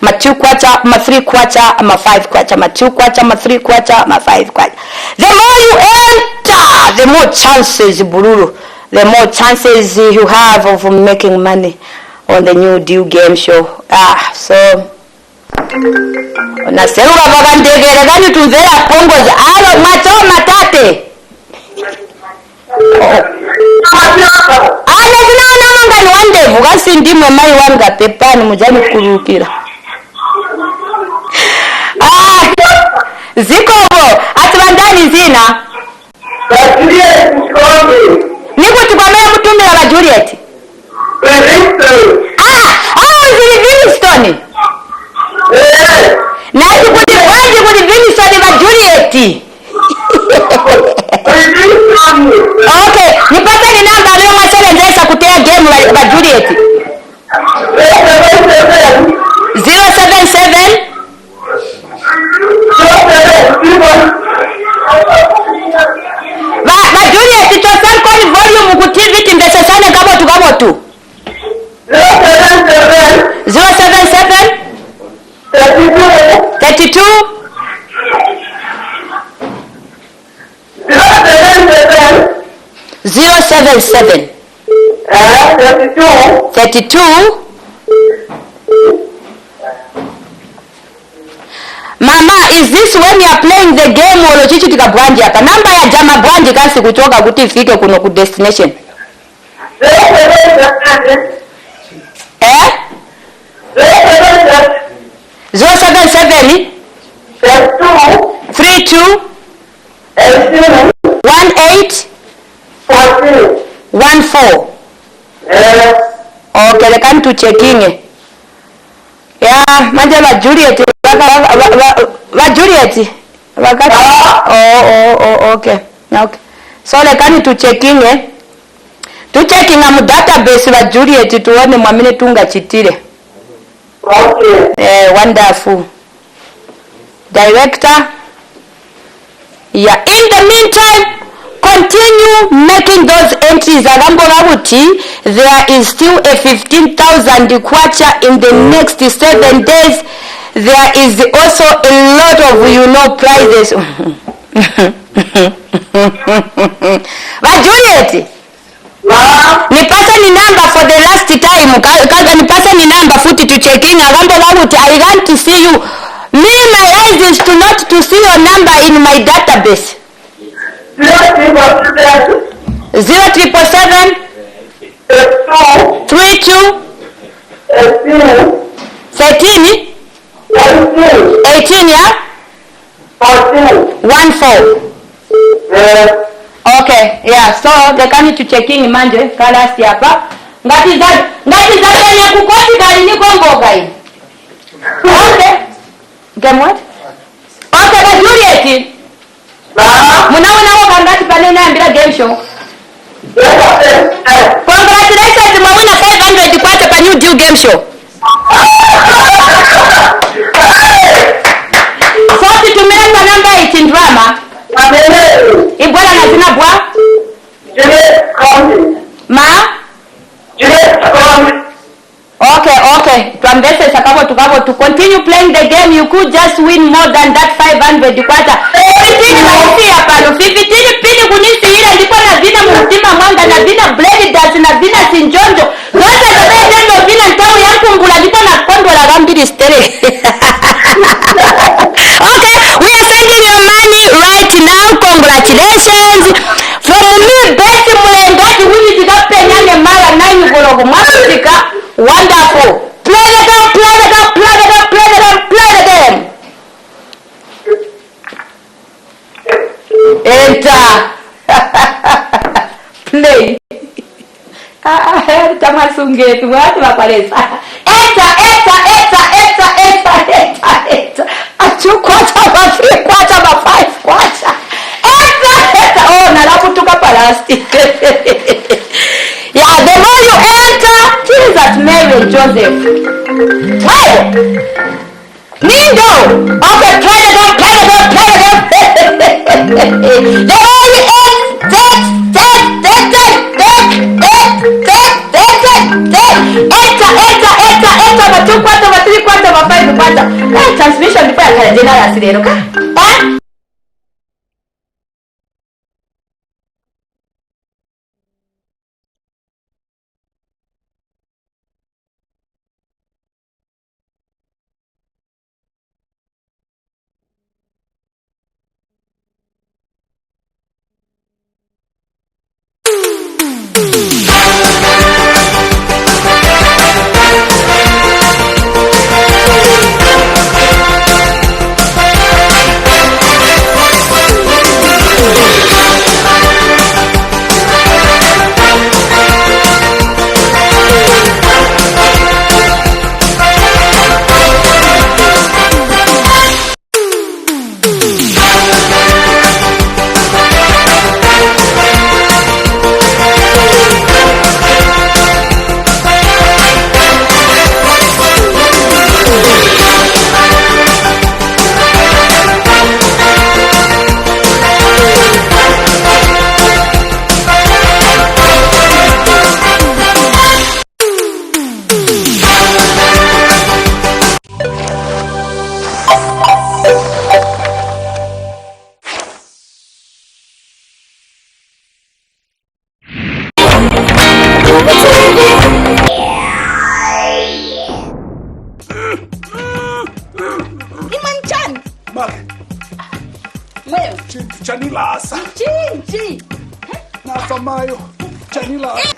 Ma 2 kwacha, ma 3 kwacha, ma 5 kwacha, ma 2 kwacha, ma 3 kwacha, ma 5 kwacha. The more you enter, the more chances, bururu. The more chances you have of making money on the new deal game show. So unaseruka baba ndegere gani tunzera pongoza alo matate. Zina mangani wandevu kasi ndimwe mai wanga pepani mujani kurukira. Zikobo atibandani zina. Niko tukamea mutumira wa Juliet. Zili Vinstone. Naji kuti Vinstone wa Juliet. Okay, nipata ni namba leo masele ndesa kutea game wa Juliet. 077 Ba Juliet tosan kwa volume ku TV timbesesane kabo tu 077 32 077 32 Mama, is this when you are playing the game or chichi tika brandi hapa? Namba ya jama brandi kasi kutoka kuti ifike kuno ku destination. 077 32 18 14. Okay, they come to checking. Yeah, manje la Juliet. Va Juliet. Okay. So they come to checking. To checking am database va Juliet tuone mwamine tunga chitire. Okay. Wonderful. Director. Yeah. In the meantime, continue making those entries. There is still a 15,000 kwacha in the next 7 days. There is also a lot of, prizes. But Juliet, nipasa ni number for the last time. Kaga nipasa ni number futi to checking. I want to see you. Me, my eyes is to not to see your number in my database. 0377 32 13 18, yeah? 14. Okay, yeah. So they come to checking manje kala siapa. Ngati za ya kukoti kali niko mboga hii. Okay. Game what? Okay, but Juliet. Munaona wakangati pale naambia game show. Congratulations, mwawina 500 kwata pa new deal game show. So tutumeka namba 18 drama. Ibwana na zina bwa? Ma? Okay. Tuambese sakabo tukabo to continue playing the game. You could just win more than that 500 kwata. 15 maisi hapano. 15 pili kunisi hila ndipo na vina mtima mwanga na vina blade dance na vina sinjonjo. Zote zote tendo vina ntamu yangu mbula ndipo na kondo la gambiri stere. Okay, we are sending your money right now. Congratulations. From me, best mulengati wini tikapenya mara 9 gologo mwafrika. Wonderful. Play the game. Enter. Play. Tamasungetu watu waparesa. Enter. Achukwata ba 3 kwata ba 5 kwata. Enter. Oh, nalafu tuka palasti. Yeah, the more you enter, Jesus, Mary, and Joseph. Hey! Nindo! Okay, play the game. The more you enter, ba 2 kwata, ba 3 kwata, ba 5 kwata. Transmission before I can general accident, okay?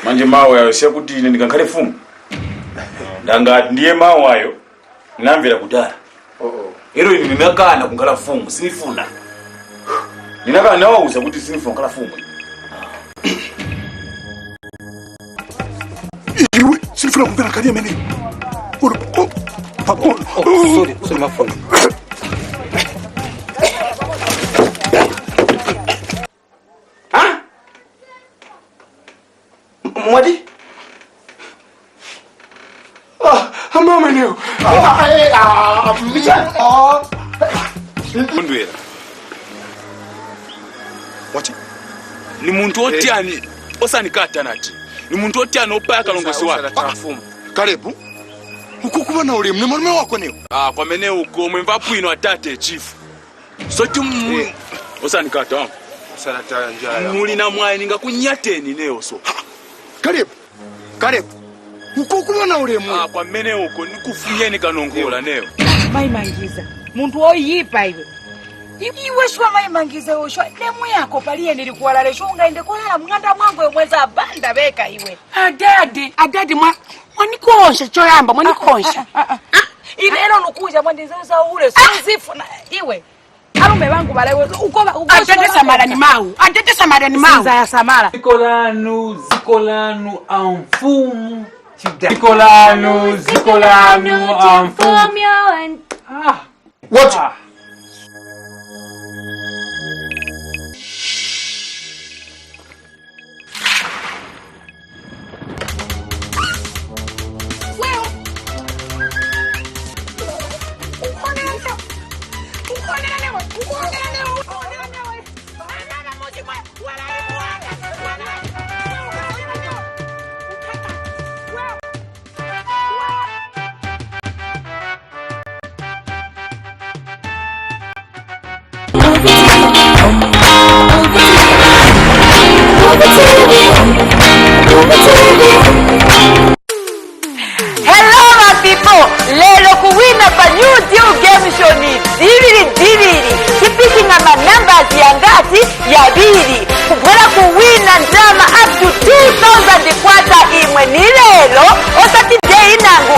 Manje mawe yawesha kuti ine ndikankale fumu. Ndangati ndiye mawayo namvera kudala. Ero ini ninakana kunkala fumu, sinifuna. Ninakana nawauza kuti sinifuna kunkala fumu. Iwe sinifuna kunkala kali amene. Sorry, my phone. Mwadi? Mama leo. Ndwera. What? ni muntu otyani osanikata nati ni muntu otyani opaya kalongosi wake Kalebu ukukuba na ule mne wako neo kwa mene uko mwemva pwino atate chief so timu osanikata wangu sanata njala muli na mwaye ninga kunyateni neo so Kalebu ukukuba na ule mwe kwa mene uko nikufunyeni kanongola neo Maimangiza muntu oyipa iwe iwe shwa maimangiza oshwa nemu yako paliye nilikuwalale shunga inde kulala mnganda mwangu yomweza abanda beka iwe adadi mwanikonsha choyamba mwanikonsha ilelo nukuja mwandizeuza ule sizifu na iwe alume bangu balewe ukoba atete samara ni mau Sinza ya samara zikolanu amfumu zikolanu amfumu what Hello my people, lelo kuwina pa new deal game show ni diviri kipiki ngama numbers ya ngati ya bili kubwela kuwina drama up to 2,000 kwata imwe ni lelo osati day nangu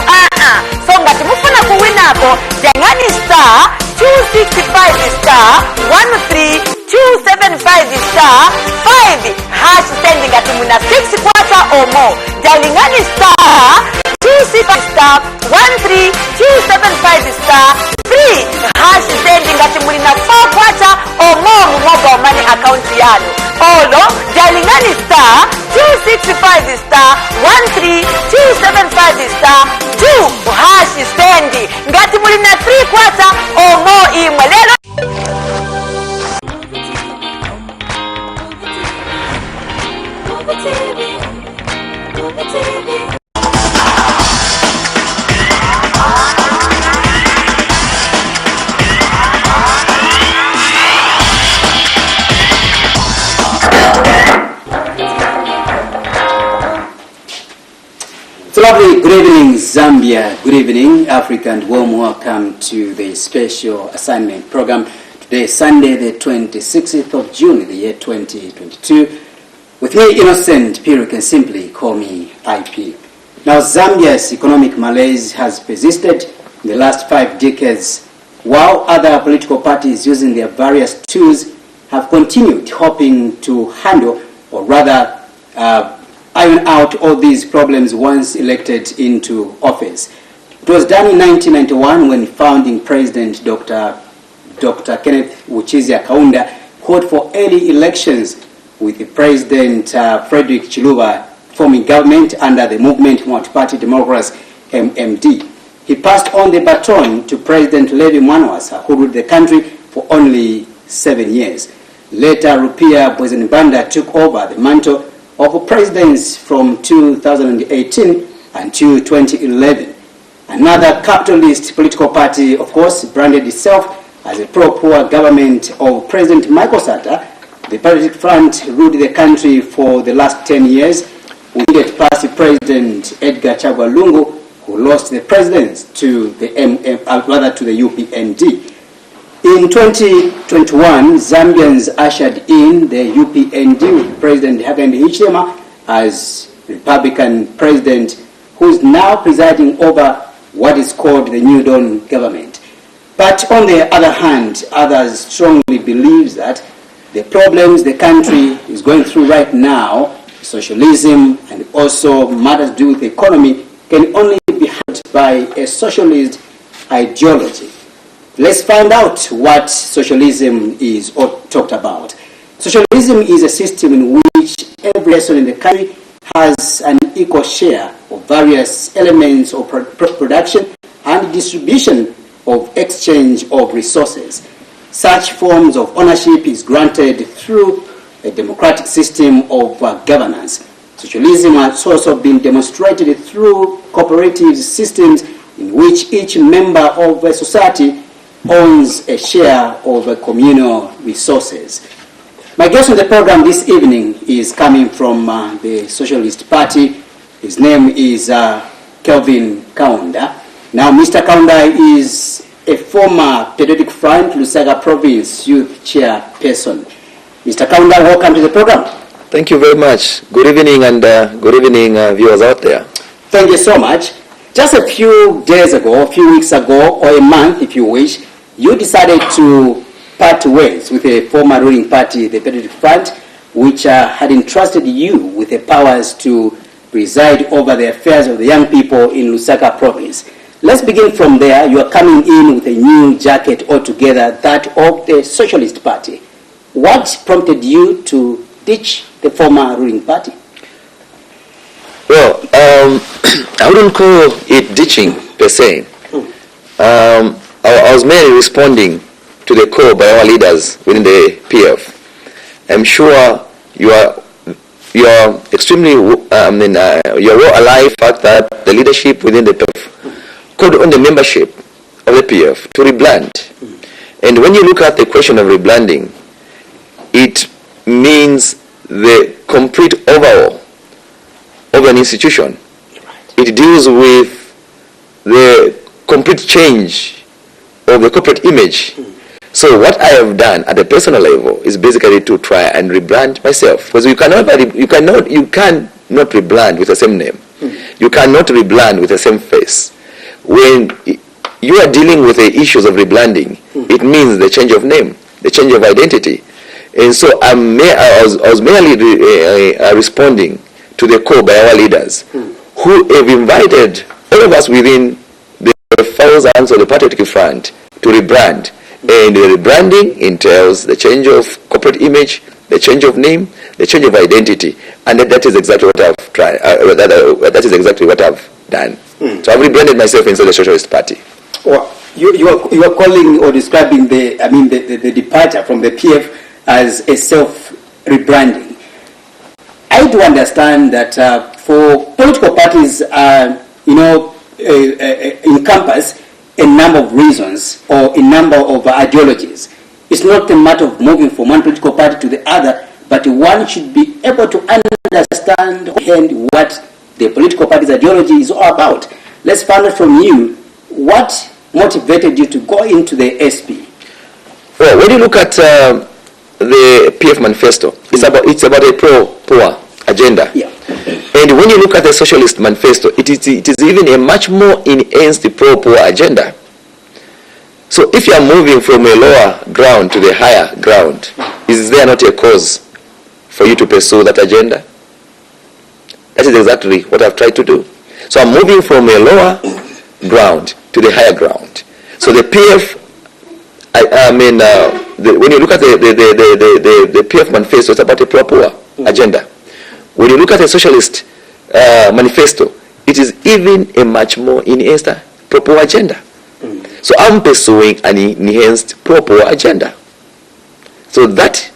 so ngati mufuna kuwinako jangani star 265 star 13 275 star 5 hash sending ngati muna 6 kwata or more jalingani star 265 star 13 275 star 3 hash sending ngati mulina 4 kwata or more mu mobile money account yanu olo jalingani star 265 star 13 275 star 2 hash sending ngati mulina 3 kwata or more imwe lelo Lovely. Good evening, Zambia. Good evening, Africa, and warm welcome to the special assignment program. Today is Sunday, the 26th of June, the year 2022. With me, Innocent P, you can simply call me IP. Now, Zambia's economic malaise has persisted in the last 5 decades, while other political parties using their various tools have continued hoping to handle, or rather, iron out all these problems once elected into office. It was done in 1991 when founding President Dr. Kenneth Uchizia Kaunda called for early elections with the President Frederick Chiluba forming government under the Movement Multi-Party Democracy MMD. He passed on the baton to President Levi Mwanawasa, who ruled the country for only 7 years. Later, Rupia Bwezenibanda took over the mantle of presidents from 2018 until 2011. Another capitalist political party, of course, branded itself as a pro-poor government of President Michael Sata. The Patriotic Front ruled the country for the last 10 years, with immediate past President Edgar Chagwa Lungu, who lost the presidency to the UPND. In 2021, Zambians ushered in the UPND with President Hakainde Hichilema as Republican president, who is now presiding over what is called the New Dawn government. But on the other hand, others strongly believe that the problems the country is going through right now, socialism and also matters to do with the economy, can only be handled by a socialist ideology. Let's find out what socialism is all talked about. Socialism is a system in which every person in the country has an equal share of various elements of production and distribution of exchange of resources. Such forms of ownership is granted through a democratic system of governance. Socialism has also been demonstrated through cooperative systems in which each member of a society owns a share of communal resources. My guest on the program this evening is coming from the Socialist Party. His name is Kelvin Kaunda. Now, Mr. Kaunda is a former Patriotic Front Lusaka Province Youth Chairperson. Mr. Kaunda, welcome to the program. Thank you very much. Good evening, and good evening, viewers out there. Thank you so much. Just a few days ago, a few weeks ago, or a month if you wish, you decided to part ways with a former ruling party, the Patriotic Front, which had entrusted you with the powers to preside over the affairs of the young people in Lusaka Province. Let's begin from there. You are coming in with a new jacket altogether, that of the Socialist Party. What prompted you to ditch the former ruling party? Well, I wouldn't call it ditching per se. I was merely responding to the call by our leaders within the PF. I'm sure you are extremely you're well alive fact that the leadership within the PF called on the membership of the PF to rebrand. And when you look at the question of rebranding, it means the complete overhaul of an institution. It deals with the complete change of the corporate image. So what I have done at a personal level is basically to try and rebrand myself, because you cannot rebrand with the same name. You cannot rebrand with the same face. When you are dealing with the issues of rebranding, it means the change of name, the change of identity. And so I was merely responding to the call by our leaders, who have invited all of us within the thousands of the Patriotic Front to rebrand. And the rebranding entails the change of corporate image, the change of name, the change of identity, and that is exactly what I've tried. That is exactly what I've done. So I've rebranded myself inside the Socialist Party. Well, you are calling or describing the departure from the PF as a self-rebranding. I do understand that for political parties, encompass a number of reasons or a number of ideologies. It's not a matter of moving from one political party to the other, but one should be able to understand what the political party's ideology is all about. Let's find out from you, what motivated you to go into the SP? Well, when you look at the PF manifesto, it's about a pro-poor agenda. Yeah. And when you look at the Socialist manifesto, it is even a much more enhanced pro-poor agenda. So if you are moving from a lower ground to the higher ground, is there not a cause for you to pursue that agenda? That is exactly what I've tried to do. So I'm moving from a lower ground to the higher ground. So the PF, when you look at the PF manifesto, it's about a pro-poor agenda. When you look at the Socialist manifesto, it is even a much more enhanced pro-poor agenda. So I'm pursuing an enhanced pro-poor agenda. So that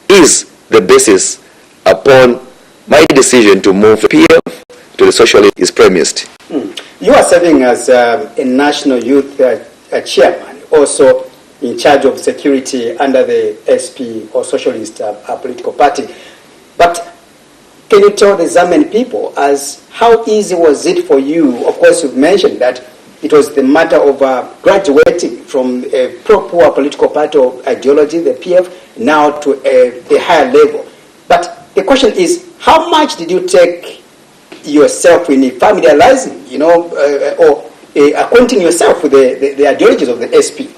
is the basis upon my decision to move from PF to the Socialist is premised. You are serving as a national youth chairman, also in charge of security under the SP or Socialist political party. But can you tell the Zambian people as how easy was it for you? Of course, you've mentioned that it was the matter of graduating from a pro-poor political party of ideology, the PF, now to a higher level. But the question is, how much did you take yourself in familiarizing, or acquainting yourself with the ideologies of the SP?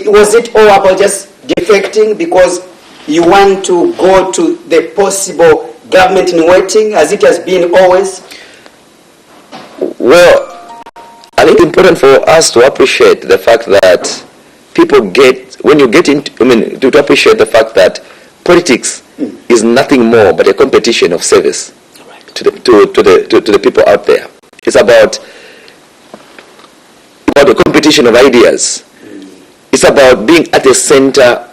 Was it all about just defecting because you want to go to the possible government in waiting, as it has been always? Well, I think it's important for us to appreciate the fact that people to appreciate the fact that politics is nothing more but a competition of service to the people out there. It's about a competition of ideas. It's about being at the center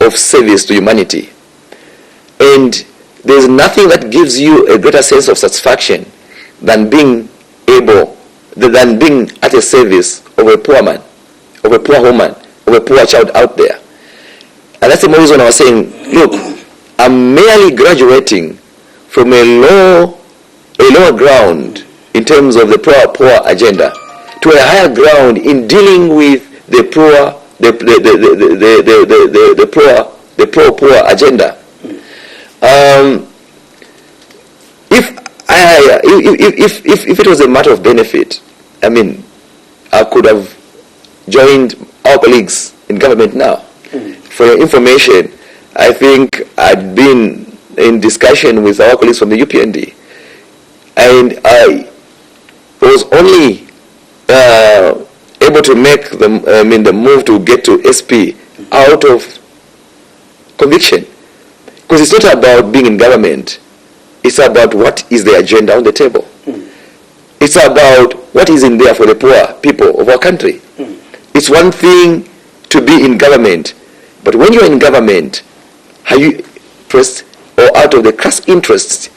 of service to humanity. And there's nothing that gives you a greater sense of satisfaction than being able, than being at a service of a poor man, of a poor woman, of a poor child out there. And that's the reason I was saying, look, I'm merely graduating from a lower ground in terms of the poor agenda to a higher ground in dealing with the poor, the poor agenda. If it was a matter of benefit, I mean, I could have joined our colleagues in government now. For your information, I think I'd been in discussion with our colleagues from the UPND, and I was only able to make the move to get to SP out of conviction, because it's not about being in government. It's about what is the agenda on the table. It's about what is in there for the poor people of our country. It's one thing to be in government, but when you're in government, are you pressed or out of the crass interests